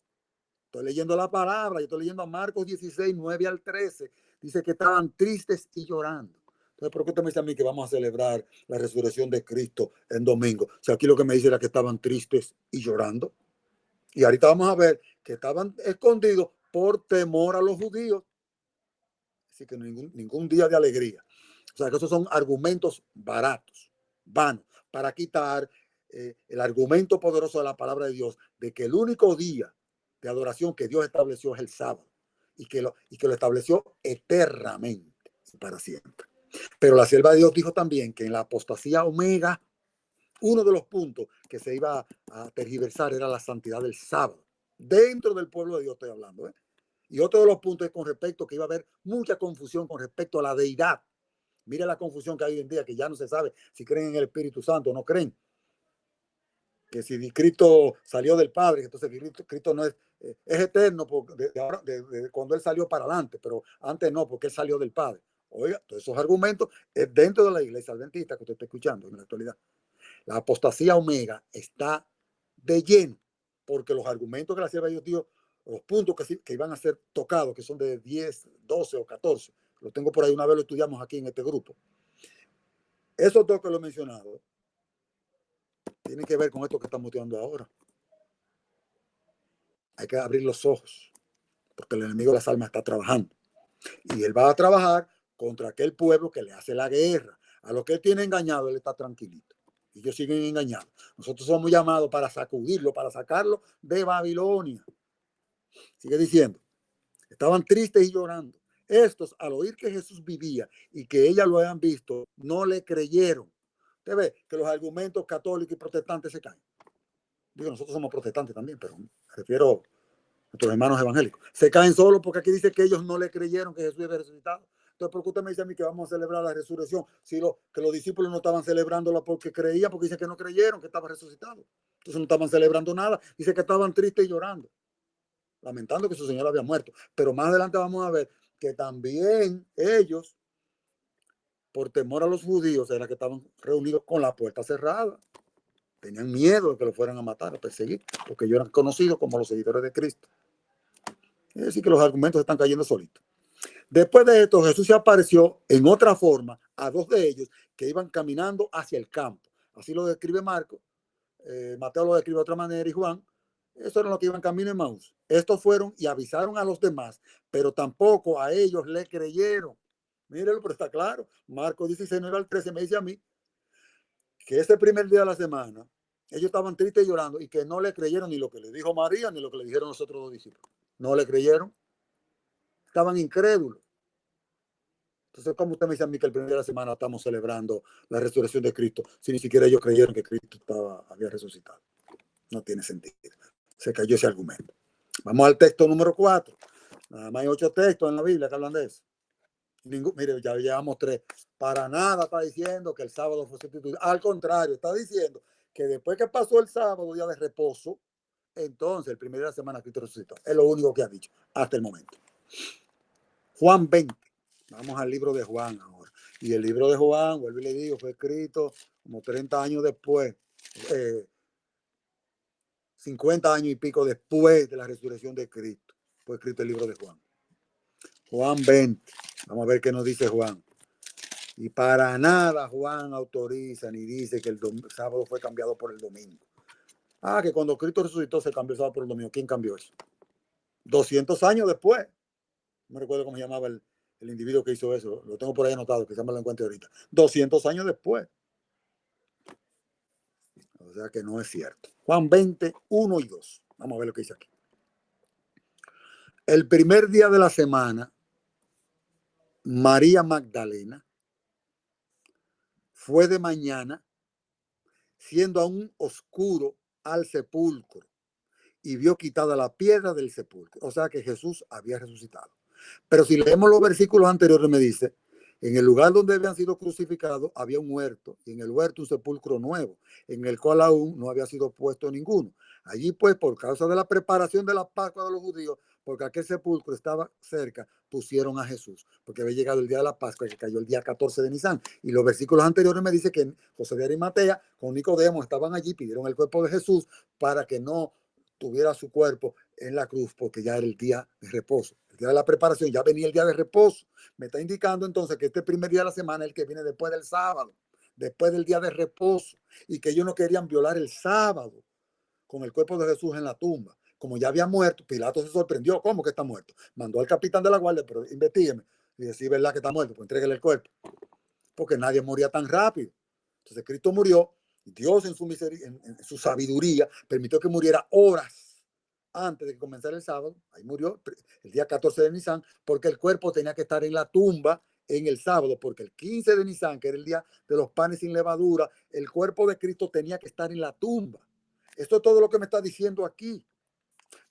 Estoy leyendo la palabra, yo estoy leyendo a Marcos 16:9 al 13. Dice que estaban tristes y llorando. Entonces, ¿por qué usted me dice a mí que vamos a celebrar la resurrección de Cristo en domingo? Si aquí lo que me dice era que estaban tristes y llorando. Y ahorita vamos a ver que estaban escondidos por temor a los judíos. Así que ningún día de alegría. O sea, que esos son argumentos baratos, vanos, para quitar el argumento poderoso de la palabra de Dios, de que el único día de adoración que Dios estableció es el sábado, y que lo estableció eternamente, para siempre. Pero la sierva de Dios dijo también que en la apostasía omega, uno de los puntos que se iba a tergiversar era la santidad del sábado. Dentro del pueblo de Dios estoy hablando, ¿eh? Y otro de los puntos es con respecto que iba a haber mucha confusión con respecto a la deidad. Mire la confusión que hay hoy en día, que ya no se sabe si creen en el Espíritu Santo o no creen. Que si Cristo salió del Padre, entonces Cristo no es eterno de cuando Él salió para adelante, pero antes no, porque Él salió del Padre. Oiga, todos esos argumentos es dentro de la iglesia adventista que usted está escuchando en la actualidad. La apostasía omega está de lleno, porque los argumentos que la sierva de Dios dio, los puntos que iban a ser tocados, que son de 10, 12 o 14, lo tengo por ahí, una vez lo estudiamos aquí en este grupo. Esos dos que lo he mencionado tienen que ver con esto que estamos estudiando ahora. Hay que abrir los ojos, porque el enemigo de las almas está trabajando. Y él va a trabajar contra aquel pueblo que le hace la guerra. A lo que él tiene engañado, él está tranquilito. Y ellos siguen engañados. Nosotros somos llamados para sacudirlo, para sacarlo de Babilonia. Sigue diciendo, estaban tristes y llorando. Estos, al oír que Jesús vivía y que ellas lo habían visto, no le creyeron. Usted ve que los argumentos católicos y protestantes se caen. Digo, nosotros somos protestantes también, pero me refiero a nuestros hermanos evangélicos. Se caen solo porque aquí dice que ellos no le creyeron que Jesús había resucitado. Entonces, ¿por qué usted me dice a mí que vamos a celebrar la resurrección si que los discípulos no estaban celebrándola porque creían, porque dicen que no creyeron que estaba resucitado? Entonces no estaban celebrando nada. Dice que estaban tristes y llorando, lamentando que su Señor había muerto. Pero más adelante vamos a ver que también ellos, por temor a los judíos, era que estaban reunidos con la puerta cerrada. Tenían miedo de que lo fueran a matar, a perseguir, porque ellos eran conocidos como los seguidores de Cristo. Es decir, que los argumentos están cayendo solitos. Después de esto, Jesús se apareció en otra forma a dos de ellos que iban caminando hacia el campo. Así lo describe Marco. Mateo lo describe de otra manera y Juan. Eso era lo que iban camino en Maús. Estos fueron y avisaron a los demás, pero tampoco a ellos le creyeron. Mírenlo, pero está claro. Marcos 16:9 al 13 me dice a mí que ese primer día de la semana ellos estaban tristes y llorando y que no le creyeron ni lo que le dijo María ni lo que le dijeron los otros dos discípulos. No le creyeron. Estaban incrédulos. Entonces, ¿cómo usted me dice a mí que el primer día de la semana estamos celebrando la resurrección de Cristo si ni siquiera ellos creyeron que Cristo había resucitado? No tiene sentido. Se cayó ese argumento. Vamos al texto número 4. Nada más hay 8 textos en la Biblia que hablan de eso. Mire, ya llevamos 3. Para nada está diciendo que el sábado fue sustituido. Al contrario, está diciendo que después que pasó el sábado, día de reposo, entonces el primer día de la semana Cristo resucitó. Es lo único que ha dicho hasta el momento. Juan 20. Vamos al libro de Juan ahora. Y el libro de Juan, vuelvo y le digo, fue escrito como 30 años después, 50 años y pico después de la resurrección de Cristo. Fue escrito el libro de Juan. Juan 20. Vamos a ver qué nos dice Juan. Y para nada Juan autoriza ni dice que el sábado fue cambiado por el domingo. Que cuando Cristo resucitó se cambió el sábado por el domingo. ¿Quién cambió eso? 200 años después. No recuerdo cómo se llamaba el individuo que hizo eso. Lo tengo por ahí anotado, quizás me lo encuentre ahorita. 200 años después. O sea que no es cierto. Juan 20, 1 y 2. Vamos a ver lo que dice aquí. El primer día de la semana, María Magdalena fue de mañana, siendo aún oscuro, al sepulcro y vio quitada la piedra del sepulcro. O sea que Jesús había resucitado. Pero si leemos los versículos anteriores, me dice, en el lugar donde habían sido crucificados había un huerto, y en el huerto un sepulcro nuevo, en el cual aún no había sido puesto ninguno. Allí pues, por causa de la preparación de la Pascua de los judíos, porque aquel sepulcro estaba cerca, pusieron a Jesús, porque había llegado el día de la Pascua, que cayó el día 14 de Nisan. Y los versículos anteriores me dice que José de Arimatea con Nicodemo estaban allí, pidieron el cuerpo de Jesús para que no tuviera su cuerpo en la cruz, porque ya era el día de reposo, el día de la preparación, ya venía el día de reposo. Me está indicando entonces que este primer día de la semana es el que viene después del sábado, después del día de reposo, y que ellos no querían violar el sábado con el cuerpo de Jesús en la tumba. Como ya había muerto, Pilato se sorprendió. ¿Cómo que está muerto? Mandó al capitán de la guardia, pero investígueme. Y decía, ¿verdad que está muerto? Pues entréguele el cuerpo. Porque nadie moría tan rápido. Entonces Cristo murió. Dios en en su sabiduría permitió que muriera horas antes de que comenzara el sábado. Ahí murió el día 14 de Nisan, porque el cuerpo tenía que estar en la tumba en el sábado, porque el 15 de Nisan, que era el día de los panes sin levadura, el cuerpo de Cristo tenía que estar en la tumba. Esto es todo lo que me está diciendo aquí.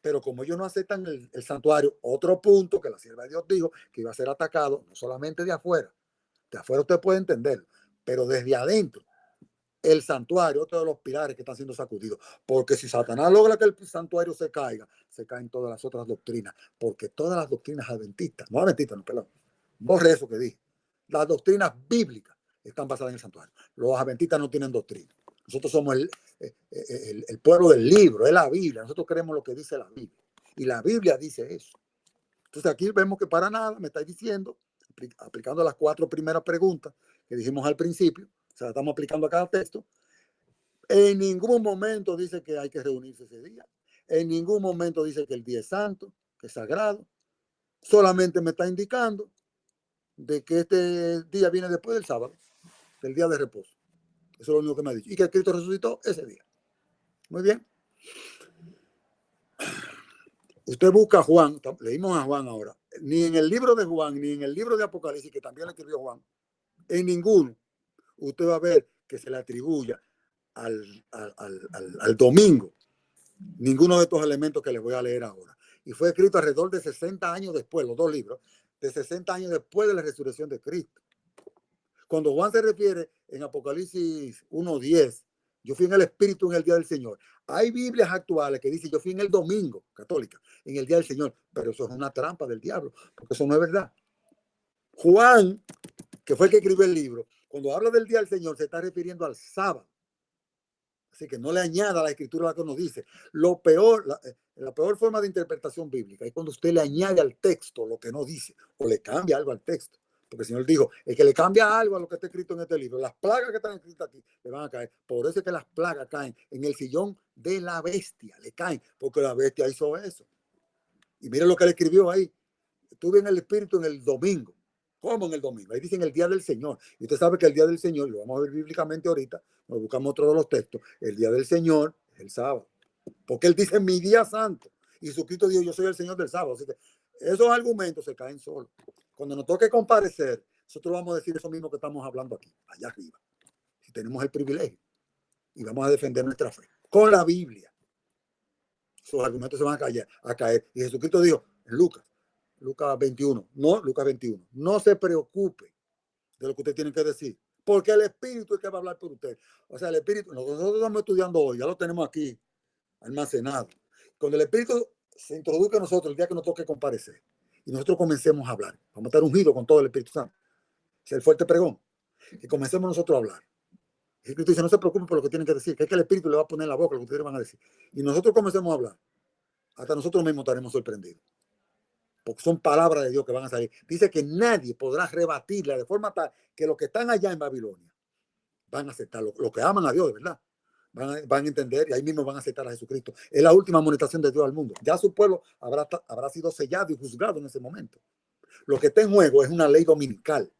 Pero como ellos no aceptan el santuario, otro punto que la sierva de Dios dijo, que iba a ser atacado, no solamente de afuera usted puede entenderlo, pero desde adentro, el santuario, otro de los pilares que están siendo sacudidos. Porque si Satanás logra que el santuario se caiga, se caen todas las otras doctrinas. Porque todas las doctrinas adventistas, no adventistas, no, perdón, borre eso que dije. Las doctrinas bíblicas están basadas en el santuario. Los adventistas no tienen doctrina. Nosotros somos el pueblo del libro, es la Biblia. Nosotros creemos lo que dice la Biblia. Y la Biblia dice eso. Entonces aquí vemos que para nada me estáis diciendo, aplicando las 4 primeras preguntas que dijimos al principio, o sea, estamos aplicando a cada texto. En ningún momento dice que hay que reunirse ese día. En ningún momento dice que el día es santo, que es sagrado. Solamente me está indicando de que este día viene después del sábado, del día de reposo. Eso es lo único que me ha dicho. Y que Cristo resucitó ese día. Muy bien. Usted busca a Juan, leímos a Juan ahora. Ni en el libro de Juan, ni en el libro de Apocalipsis, que también le escribió Juan, en ninguno usted va a ver que se le atribuya al domingo ninguno de estos elementos que les voy a leer ahora. Y fue escrito alrededor de 60 años después, los 2 libros, de 60 años después de la resurrección de Cristo. Cuando Juan se refiere en Apocalipsis 1:10, yo fui en el Espíritu en el día del Señor. Hay Biblias actuales que dicen yo fui en el domingo, católica, en el día del Señor, pero eso es una trampa del diablo, porque eso no es verdad. Juan, que fue el que escribió el libro, cuando habla del día del Señor se está refiriendo al sábado. Así que no le añada a la escritura lo que nos dice. Lo peor, la peor forma de interpretación bíblica es cuando usted le añade al texto lo que no dice o le cambia algo al texto. Porque el Señor dijo, el que le cambia algo a lo que está escrito en este libro, las plagas que están escritas aquí le van a caer. Por eso es que las plagas caen en el sillón de la bestia, le caen, porque la bestia hizo eso. Y mire lo que le escribió ahí. Estuve en el Espíritu en el domingo. ¿Cómo en el domingo? Ahí dicen el día del Señor. Y usted sabe que el día del Señor, lo vamos a ver bíblicamente ahorita, nos buscamos otro de los textos, el día del Señor es el sábado. Porque Él dice mi día santo. Y Jesucristo dijo, yo soy el Señor del sábado. Así que esos argumentos se caen solos. Cuando nos toque comparecer, nosotros vamos a decir eso mismo que estamos hablando aquí, allá arriba. Si tenemos el privilegio. Y vamos a defender nuestra fe. Con la Biblia. Sus argumentos se van a caer. Y Jesucristo dijo, en Lucas 21, Lucas 21, no se preocupe de lo que usted tiene que decir, porque el Espíritu es que va a hablar por usted. O sea, el Espíritu, nosotros estamos estudiando hoy, ya lo tenemos aquí almacenado. Cuando el Espíritu se introduzca a nosotros el día que nos toque comparecer y nosotros comencemos a hablar, vamos a estar ungidos con todo el Espíritu Santo. Es el fuerte pregón. Y comencemos nosotros a hablar. El Espíritu dice, no se preocupen por lo que tienen que decir, que es que el Espíritu le va a poner en la boca lo que ustedes van a decir. Y nosotros comencemos a hablar. Hasta nosotros mismos estaremos sorprendidos. Porque son palabras de Dios que van a salir. Dice que nadie podrá rebatirla de forma tal que los que están allá en Babilonia van a aceptar, los que aman a Dios de verdad, van a entender y ahí mismo van a aceptar a Jesucristo. Es la última amonestación de Dios al mundo. Ya su pueblo habrá sido sellado y juzgado en ese momento. Lo que está en juego es una ley dominical,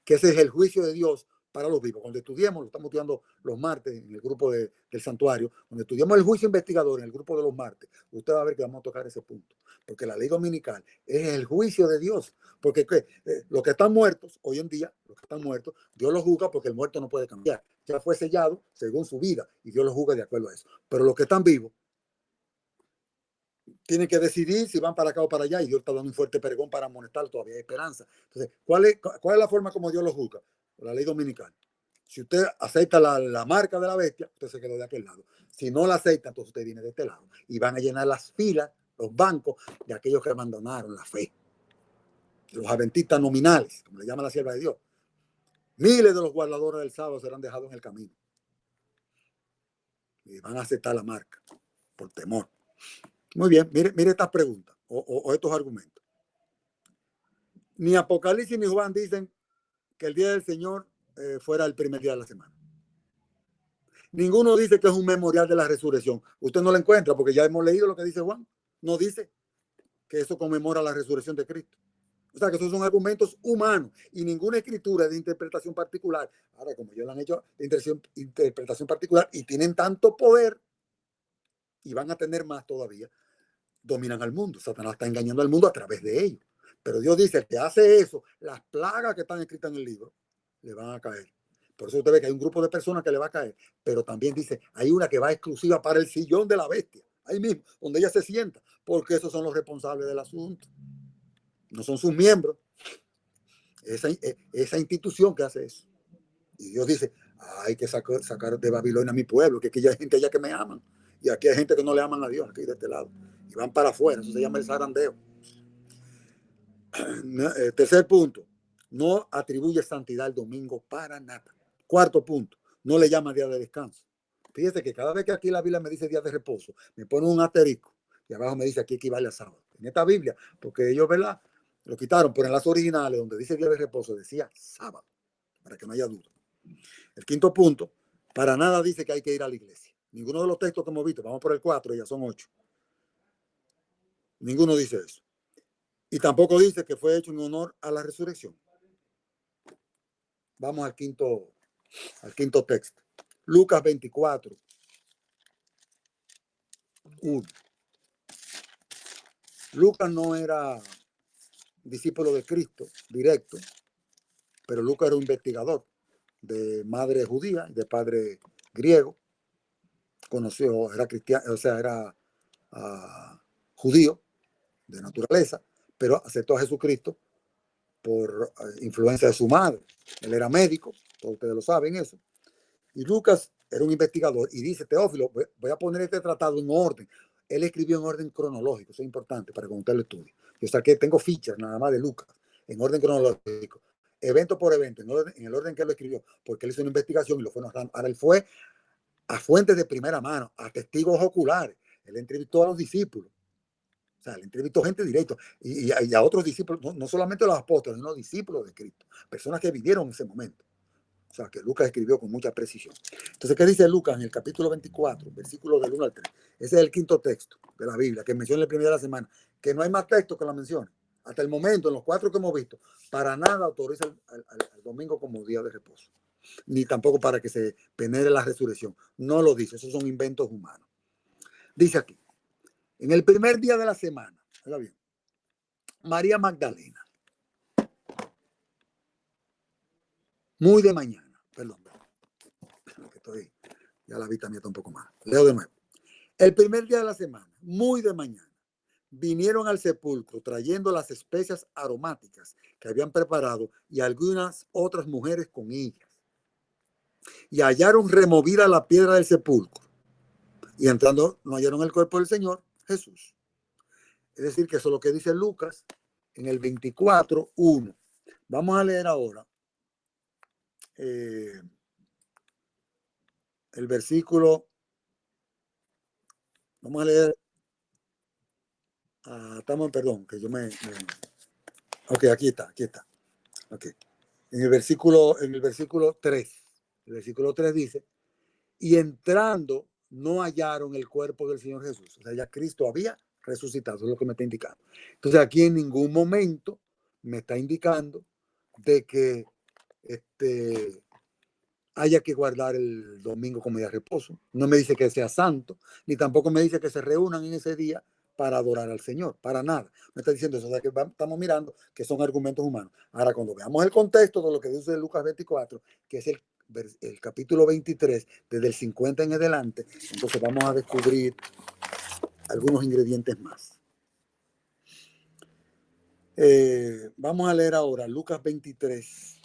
que ese es el juicio de Dios para los vivos. Cuando estudiemos, lo estamos estudiando los martes en el grupo del santuario, cuando estudiamos el juicio investigador en el grupo de los martes, usted va a ver que vamos a tocar ese punto, porque la ley dominical es el juicio de Dios, porque los que están muertos, hoy en día, los que están muertos, Dios los juzga porque el muerto no puede cambiar, ya fue sellado según su vida, y Dios los juzga de acuerdo a eso, pero los que están vivos, tienen que decidir si van para acá o para allá, y Dios está dando un fuerte pregón para amonestar, todavía hay esperanza. Entonces, ¿cuál es la forma como Dios lo juzga? La ley dominical. Si usted acepta la marca de la bestia, usted se quedó de aquel lado. Si no la acepta, entonces usted viene de este lado. Y van a llenar las filas, los bancos de aquellos que abandonaron la fe. Los adventistas nominales, como le llama la sierva de Dios. Miles de los guardadores del sábado serán dejados en el camino. Y van a aceptar la marca por temor. Muy bien, mire estas preguntas o estos argumentos. Ni Apocalipsis ni Juan dicen que el día del Señor fuera el primer día de la semana. Ninguno dice que es un memorial de la resurrección. Usted no lo encuentra porque ya hemos leído lo que dice Juan. No dice que eso conmemora la resurrección de Cristo. O sea, que esos son argumentos humanos y ninguna escritura de interpretación particular. Ahora, como ellos lo han hecho de interpretación particular y tienen tanto poder y van a tener más todavía, dominan al mundo. Satanás está engañando al mundo a través de ellos. Pero Dios dice, el que hace eso, las plagas que están escritas en el libro, le van a caer. Por eso usted ve que hay un grupo de personas que le va a caer. Pero también dice, hay una que va exclusiva para el sillón de la bestia. Ahí mismo, donde ella se sienta. Porque esos son los responsables del asunto. No son sus miembros. Esa institución que hace eso. Y Dios dice, hay que sacar de Babilonia a mi pueblo, que aquí hay gente allá que me aman. Y aquí hay gente que no le aman a Dios, aquí de este lado. Y van para afuera, eso se llama el zarandeo. Tercer punto, no atribuye santidad al domingo para nada. Cuarto punto, no le llama día de descanso. Fíjese que cada vez que aquí la Biblia me dice día de reposo, me pone un asterisco y abajo me dice aquí equivale a sábado. En esta Biblia, porque ellos, ¿verdad? Lo quitaron, pero en las originales, donde dice día de reposo, decía sábado, para que no haya duda. El quinto punto, para nada dice que hay que ir a la iglesia. Ninguno de los textos que hemos visto, vamos por el 4, ya son 8. Ninguno dice eso. Y tampoco dice que fue hecho en honor a la resurrección. Vamos al quinto texto. Lucas 24, 1. Lucas no era discípulo de Cristo directo, pero Lucas era un investigador de madre judía, de padre griego. Conoció, era cristiano, o sea, era judío de naturaleza, pero aceptó a Jesucristo por influencia de su madre. Él era médico, todos ustedes lo saben eso. Y Lucas era un investigador y dice, Teófilo, voy a poner este tratado en orden. Él escribió en orden cronológico, eso es importante para que usted lo estudie. Yo saqué, tengo fichas nada más de Lucas, en orden cronológico, evento por evento, en el orden que él lo escribió, porque él hizo una investigación y lo fue narrando. Ahora él fue a fuentes de primera mano, a testigos oculares. Él entrevistó a los discípulos. O sea, le entrevistó gente directa y a otros discípulos, no solamente a los apóstoles, sino discípulos de Cristo, personas que vivieron ese momento. O sea, que Lucas escribió con mucha precisión. Entonces, ¿qué dice Lucas en el capítulo 24, versículo del 1 al 3? Ese es el quinto texto de la Biblia que menciona el primer día de la semana, que no hay más texto que la mencione. Hasta el momento, en los 4 que hemos visto, para nada autoriza al domingo como día de reposo, ni tampoco para que se venere la resurrección. No lo dice, esos son inventos humanos. Dice aquí, en el primer día de la semana, oiga bien, María Magdalena, muy de mañana, perdón, que estoy, ya la vista mía está un poco más. Leo de nuevo. El primer día de la semana, muy de mañana, vinieron al sepulcro trayendo las especias aromáticas que habían preparado y algunas otras mujeres con ellas. Y hallaron removida la piedra del sepulcro. Y entrando, no hallaron el cuerpo del Señor Jesús. Es decir, que eso es lo que dice Lucas en el 24:1. Vamos a leer ahora el versículo. Vamos a leer. Estamos, perdón, que yo Ok, aquí está. Ok. En el versículo 3. El versículo 3 dice, y entrando no hallaron el cuerpo del Señor Jesús. O sea, ya Cristo había resucitado, es lo que me está indicando. Entonces aquí en ningún momento me está indicando de que haya que guardar el domingo como día de reposo. No me dice que sea santo, ni tampoco me dice que se reúnan en ese día para adorar al Señor, para nada. Me está diciendo eso, o sea que estamos mirando que son argumentos humanos. Ahora, cuando veamos el contexto de lo que dice Lucas 24, que es el capítulo 23, desde el 50 en adelante, entonces vamos a descubrir algunos ingredientes más. Vamos a leer ahora Lucas 23,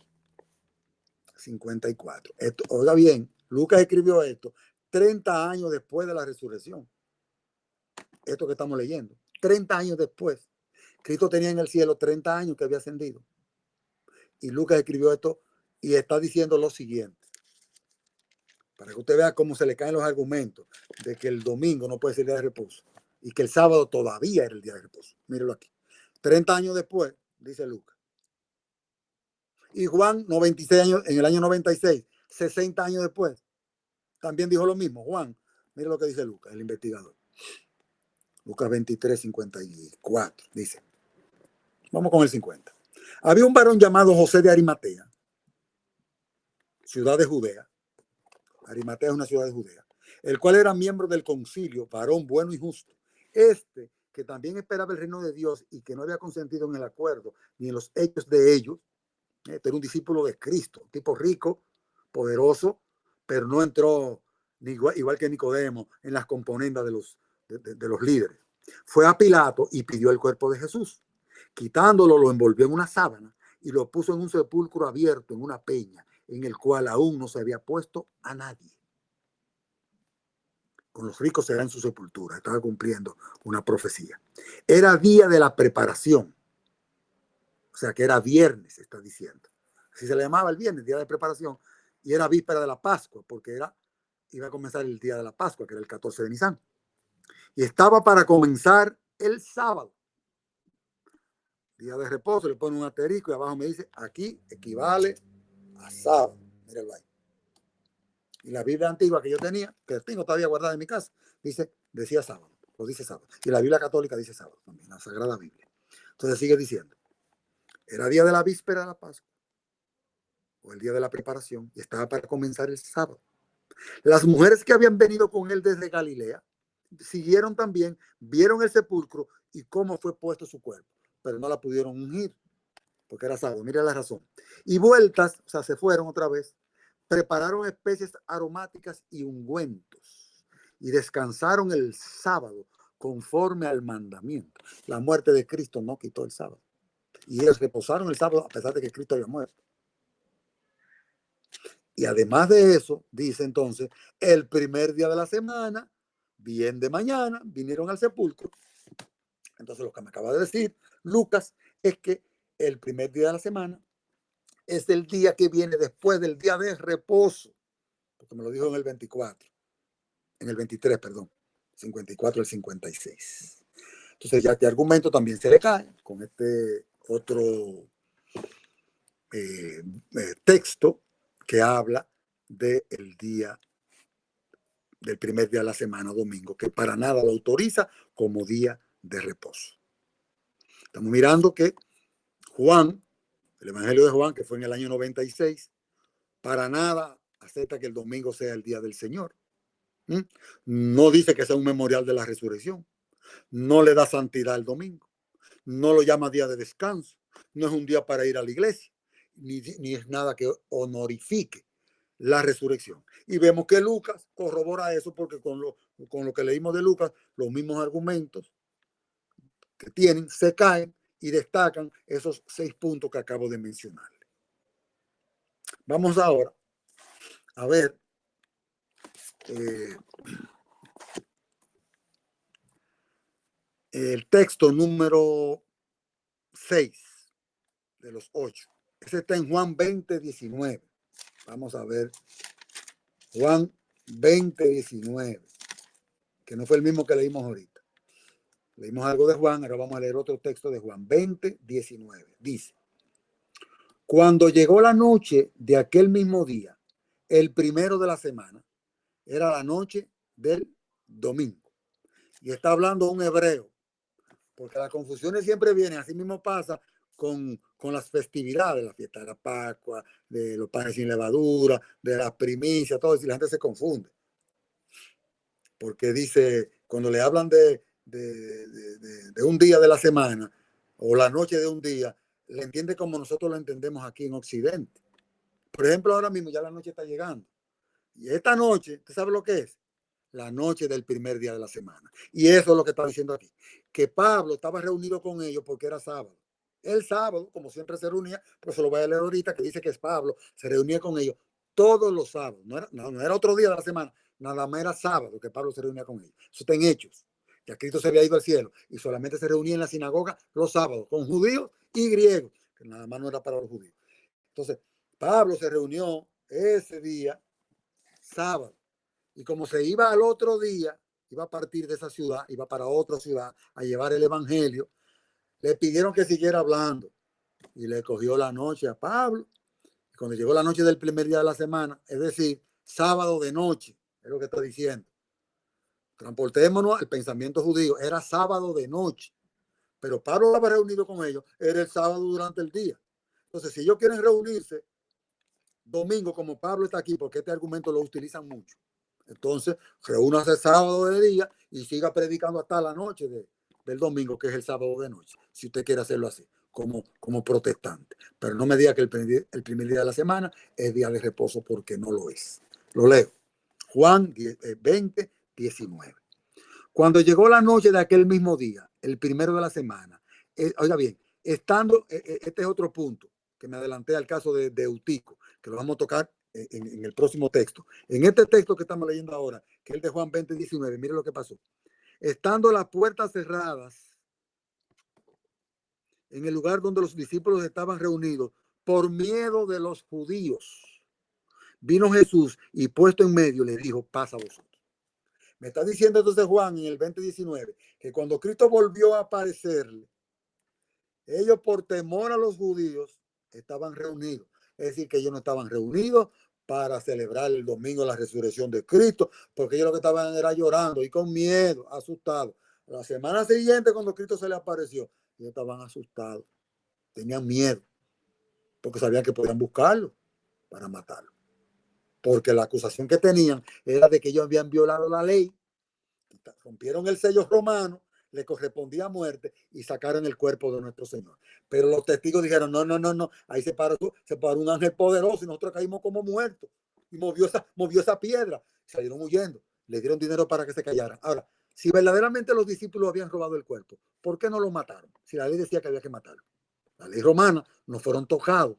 54. Oiga bien, Lucas escribió esto 30 años después de la resurrección. Esto que estamos leyendo, 30 años después. Cristo tenía en el cielo 30 años que había ascendido. Y Lucas escribió esto y está diciendo lo siguiente, para que usted vea cómo se le caen los argumentos de que el domingo no puede ser día de reposo y que el sábado todavía era el día de reposo. Mírelo aquí. 30 años después, dice Lucas. Y Juan, 96 años, en el año 96, 60 años después, también dijo lo mismo. Juan, mire lo que dice Lucas, el investigador. Lucas 23, 54, dice. Vamos con el 50. Había un varón llamado José de Arimatea, ciudad de Judea. Arimatea es una ciudad de Judea, el cual era miembro del concilio, varón bueno y justo. Que también esperaba el reino de Dios y que no había consentido en el acuerdo ni en los hechos de ellos, era un discípulo de Cristo, un tipo rico, poderoso, pero no entró igual que Nicodemo en las componendas de los líderes. Fue a Pilato y pidió el cuerpo de Jesús. Quitándolo, lo envolvió en una sábana y lo puso en un sepulcro abierto, en una peña, en el cual aún no se había puesto a nadie. Con los ricos será en su sepultura. Estaba cumpliendo una profecía. Era día de la preparación. O sea que era viernes, está diciendo. Así se le llamaba el viernes, día de preparación. Y era víspera de la Pascua, porque iba a comenzar el día de la Pascua, que era el 14 de Nisan. Y estaba para comenzar el sábado. Día de reposo, le pone un asterisco y abajo me dice, aquí equivale a sábado. Míralo ahí. Y la Biblia antigua que yo tenía, que tengo todavía guardada en mi casa, decía sábado, lo dice sábado. Y la Biblia católica dice sábado también, la Sagrada Biblia. Entonces sigue diciendo, era día de la víspera de la Pascua, o el día de la preparación, y estaba para comenzar el sábado. Las mujeres que habían venido con él desde Galilea, siguieron también, vieron el sepulcro y cómo fue puesto su cuerpo, pero no la pudieron ungir, porque era sábado, mira la razón. Y vueltas, o sea, se fueron otra vez, prepararon especies aromáticas y ungüentos, y descansaron el sábado conforme al mandamiento. La muerte de Cristo no quitó el sábado. Y ellos reposaron el sábado a pesar de que Cristo había muerto. Y además de eso, dice entonces, el primer día de la semana, bien de mañana, vinieron al sepulcro. Entonces lo que me acaba de decir Lucas es que el primer día de la semana es el día que viene después del día de reposo, porque me lo dijo en el 24, en el 23, perdón, 54 al 56. Entonces ya este argumento también se le cae con este otro texto que habla del día del primer día de la semana, domingo, que para nada lo autoriza como día de reposo. Estamos mirando que Juan, el Evangelio de Juan, que fue en el año 96, para nada acepta que el domingo sea el día del Señor. No dice que sea un memorial de la resurrección. No le da santidad al domingo. No lo llama día de descanso. No es un día para ir a la iglesia. Ni es nada que honorifique la resurrección. Y vemos que Lucas corrobora eso porque con lo que leímos de Lucas, los mismos argumentos que tienen se caen y destacan esos 6 puntos que acabo de mencionar. Vamos ahora a ver el texto número 6 de los 8. Ese está en Juan 20, 19. Vamos a ver Juan 20, 19, que no fue el mismo que leímos ahorita. Leímos algo de Juan, ahora vamos a leer otro texto de Juan 20, 19. Dice, cuando llegó la noche de aquel mismo día, el primero de la semana, era la noche del domingo. Y está hablando un hebreo, porque las confusiones siempre vienen, así mismo pasa con las festividades, la fiesta de la Pascua, de los panes sin levadura, de las primicias, todo eso, y la gente se confunde. Porque dice, cuando le hablan de un día de la semana o la noche de un día, le entiende como nosotros lo entendemos aquí en Occidente. Por ejemplo, ahora mismo ya la noche está llegando. Y esta noche, ¿usted sabe lo que es? La noche del primer día de la semana. Y eso es lo que está diciendo aquí. Que Pablo estaba reunido con ellos porque era sábado. El sábado, como siempre se reunía, pues se lo voy a leer ahorita, que dice que es Pablo, se reunía con ellos todos los sábados. No era otro día de la semana, nada más era sábado que Pablo se reunía con ellos. Eso está en Hechos. Ya Cristo se había ido al cielo y solamente se reunía en la sinagoga los sábados con judíos y griegos, que nada más no era para los judíos. Entonces, Pablo se reunió ese día, sábado, y como se iba al otro día, iba a partir de esa ciudad, iba para otra ciudad a llevar el evangelio, le pidieron que siguiera hablando y le cogió la noche a Pablo. Y cuando llegó la noche del primer día de la semana, es decir, sábado de noche, es lo que está diciendo. Transportémonos al pensamiento judío, era sábado de noche, pero Pablo estaba reunido con ellos, era el sábado durante el día. Entonces, si ellos quieren reunirse domingo, como Pablo está aquí, porque este argumento lo utilizan mucho, entonces reúnase sábado de día y siga predicando hasta la noche del domingo, que es el sábado de noche, si usted quiere hacerlo así, como protestante. Pero no me diga que el primer día de la semana es día de reposo, porque no lo es. Lo leo. Juan 20, 19. Cuando llegó la noche de aquel mismo día, el primero de la semana, oiga bien, este es otro punto, que me adelanté al caso de Eutico, que lo vamos a tocar en el próximo texto. En este texto que estamos leyendo ahora, que es el de Juan 20, 19, mire lo que pasó. Estando las puertas cerradas en el lugar donde los discípulos estaban reunidos, por miedo de los judíos, vino Jesús y puesto en medio le dijo, pasa a vosotros. Me está diciendo entonces Juan en el 20:19 que cuando Cristo volvió a aparecerle, ellos por temor a los judíos estaban reunidos. Es decir, que ellos no estaban reunidos para celebrar el domingo la resurrección de Cristo, porque ellos lo que estaban era llorando y con miedo, asustados. La semana siguiente, cuando Cristo se le apareció, ellos estaban asustados, tenían miedo, porque sabían que podían buscarlo para matarlo. Porque la acusación que tenían era de que ellos habían violado la ley, rompieron el sello romano, le correspondía muerte y sacaron el cuerpo de nuestro Señor. Pero los testigos dijeron, no, ahí se paró un ángel poderoso y nosotros caímos como muertos. Y movió esa piedra. Salieron huyendo. Le dieron dinero para que se callaran. Ahora, si verdaderamente los discípulos habían robado el cuerpo, ¿por qué no lo mataron? Si la ley decía que había que matarlo. La ley romana no fueron tocados.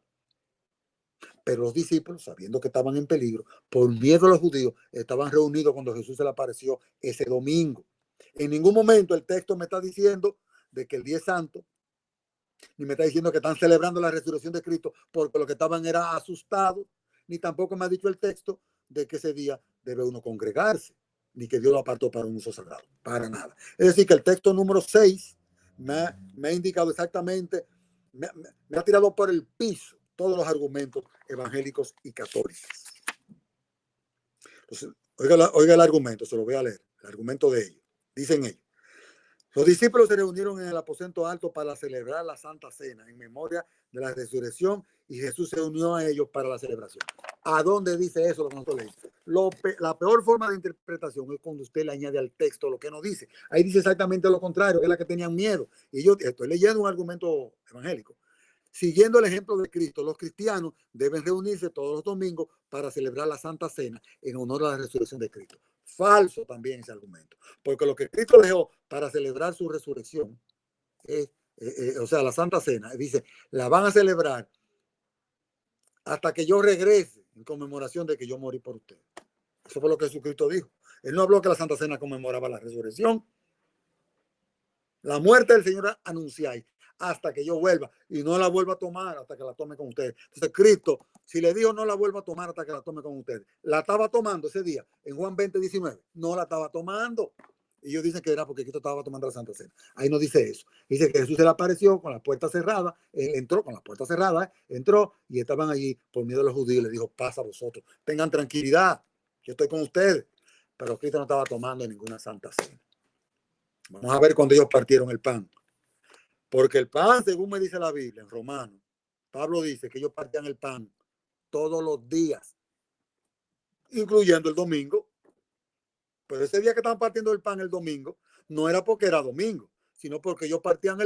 Pero los discípulos, sabiendo que estaban en peligro, por miedo a los judíos, estaban reunidos cuando Jesús se le apareció ese domingo. En ningún momento el texto me está diciendo de que el día es santo, ni me está diciendo que están celebrando la resurrección de Cristo porque lo que estaban era asustados, ni tampoco me ha dicho el texto de que ese día debe uno congregarse, ni que Dios lo apartó para un uso sagrado, para nada. Es decir, que el texto número 6 me ha indicado exactamente, me ha tirado por el piso todos los argumentos evangélicos y católicos. Entonces, oiga el argumento, se lo voy a leer, el argumento de ellos. Dicen ellos, los discípulos se reunieron en el aposento alto para celebrar la Santa Cena en memoria de la resurrección y Jesús se unió a ellos para la celebración. ¿A dónde dice eso lo que nosotros leímos? La peor forma de interpretación es cuando usted le añade al texto lo que no dice. Ahí dice exactamente lo contrario, que es la que tenían miedo. Y yo estoy leyendo un argumento evangélico. Siguiendo el ejemplo de Cristo, los cristianos deben reunirse todos los domingos para celebrar la Santa Cena en honor a la resurrección de Cristo. Falso también ese argumento, porque lo que Cristo dejó para celebrar su resurrección, o sea, la Santa Cena, dice, la van a celebrar hasta que yo regrese en conmemoración de que yo morí por usted. Eso fue lo que Jesucristo dijo. Él no habló que la Santa Cena conmemoraba la resurrección. La muerte del Señor anunciáis hasta que yo vuelva y no la vuelva a tomar hasta que la tome con ustedes. Entonces Cristo, si le dijo no la vuelva a tomar hasta que la tome con ustedes, la estaba tomando ese día en Juan 20, 19, no la estaba tomando. Y ellos dicen que era porque Cristo estaba tomando la Santa Cena. Ahí no dice eso. Dice que Jesús se le apareció con las puertas cerradas, él entró con las puertas cerradas, entró y estaban allí por miedo a los judíos. Le dijo, pasa a vosotros, tengan tranquilidad, yo estoy con ustedes. Pero Cristo no estaba tomando ninguna Santa Cena. Vamos a ver cuando ellos partieron el pan. Porque el pan, según me dice la Biblia, en Romanos, Pablo dice que ellos partían el pan todos los días, incluyendo el domingo. Pero ese día que estaban partiendo el pan el domingo, no era porque era domingo, sino porque ellos partían el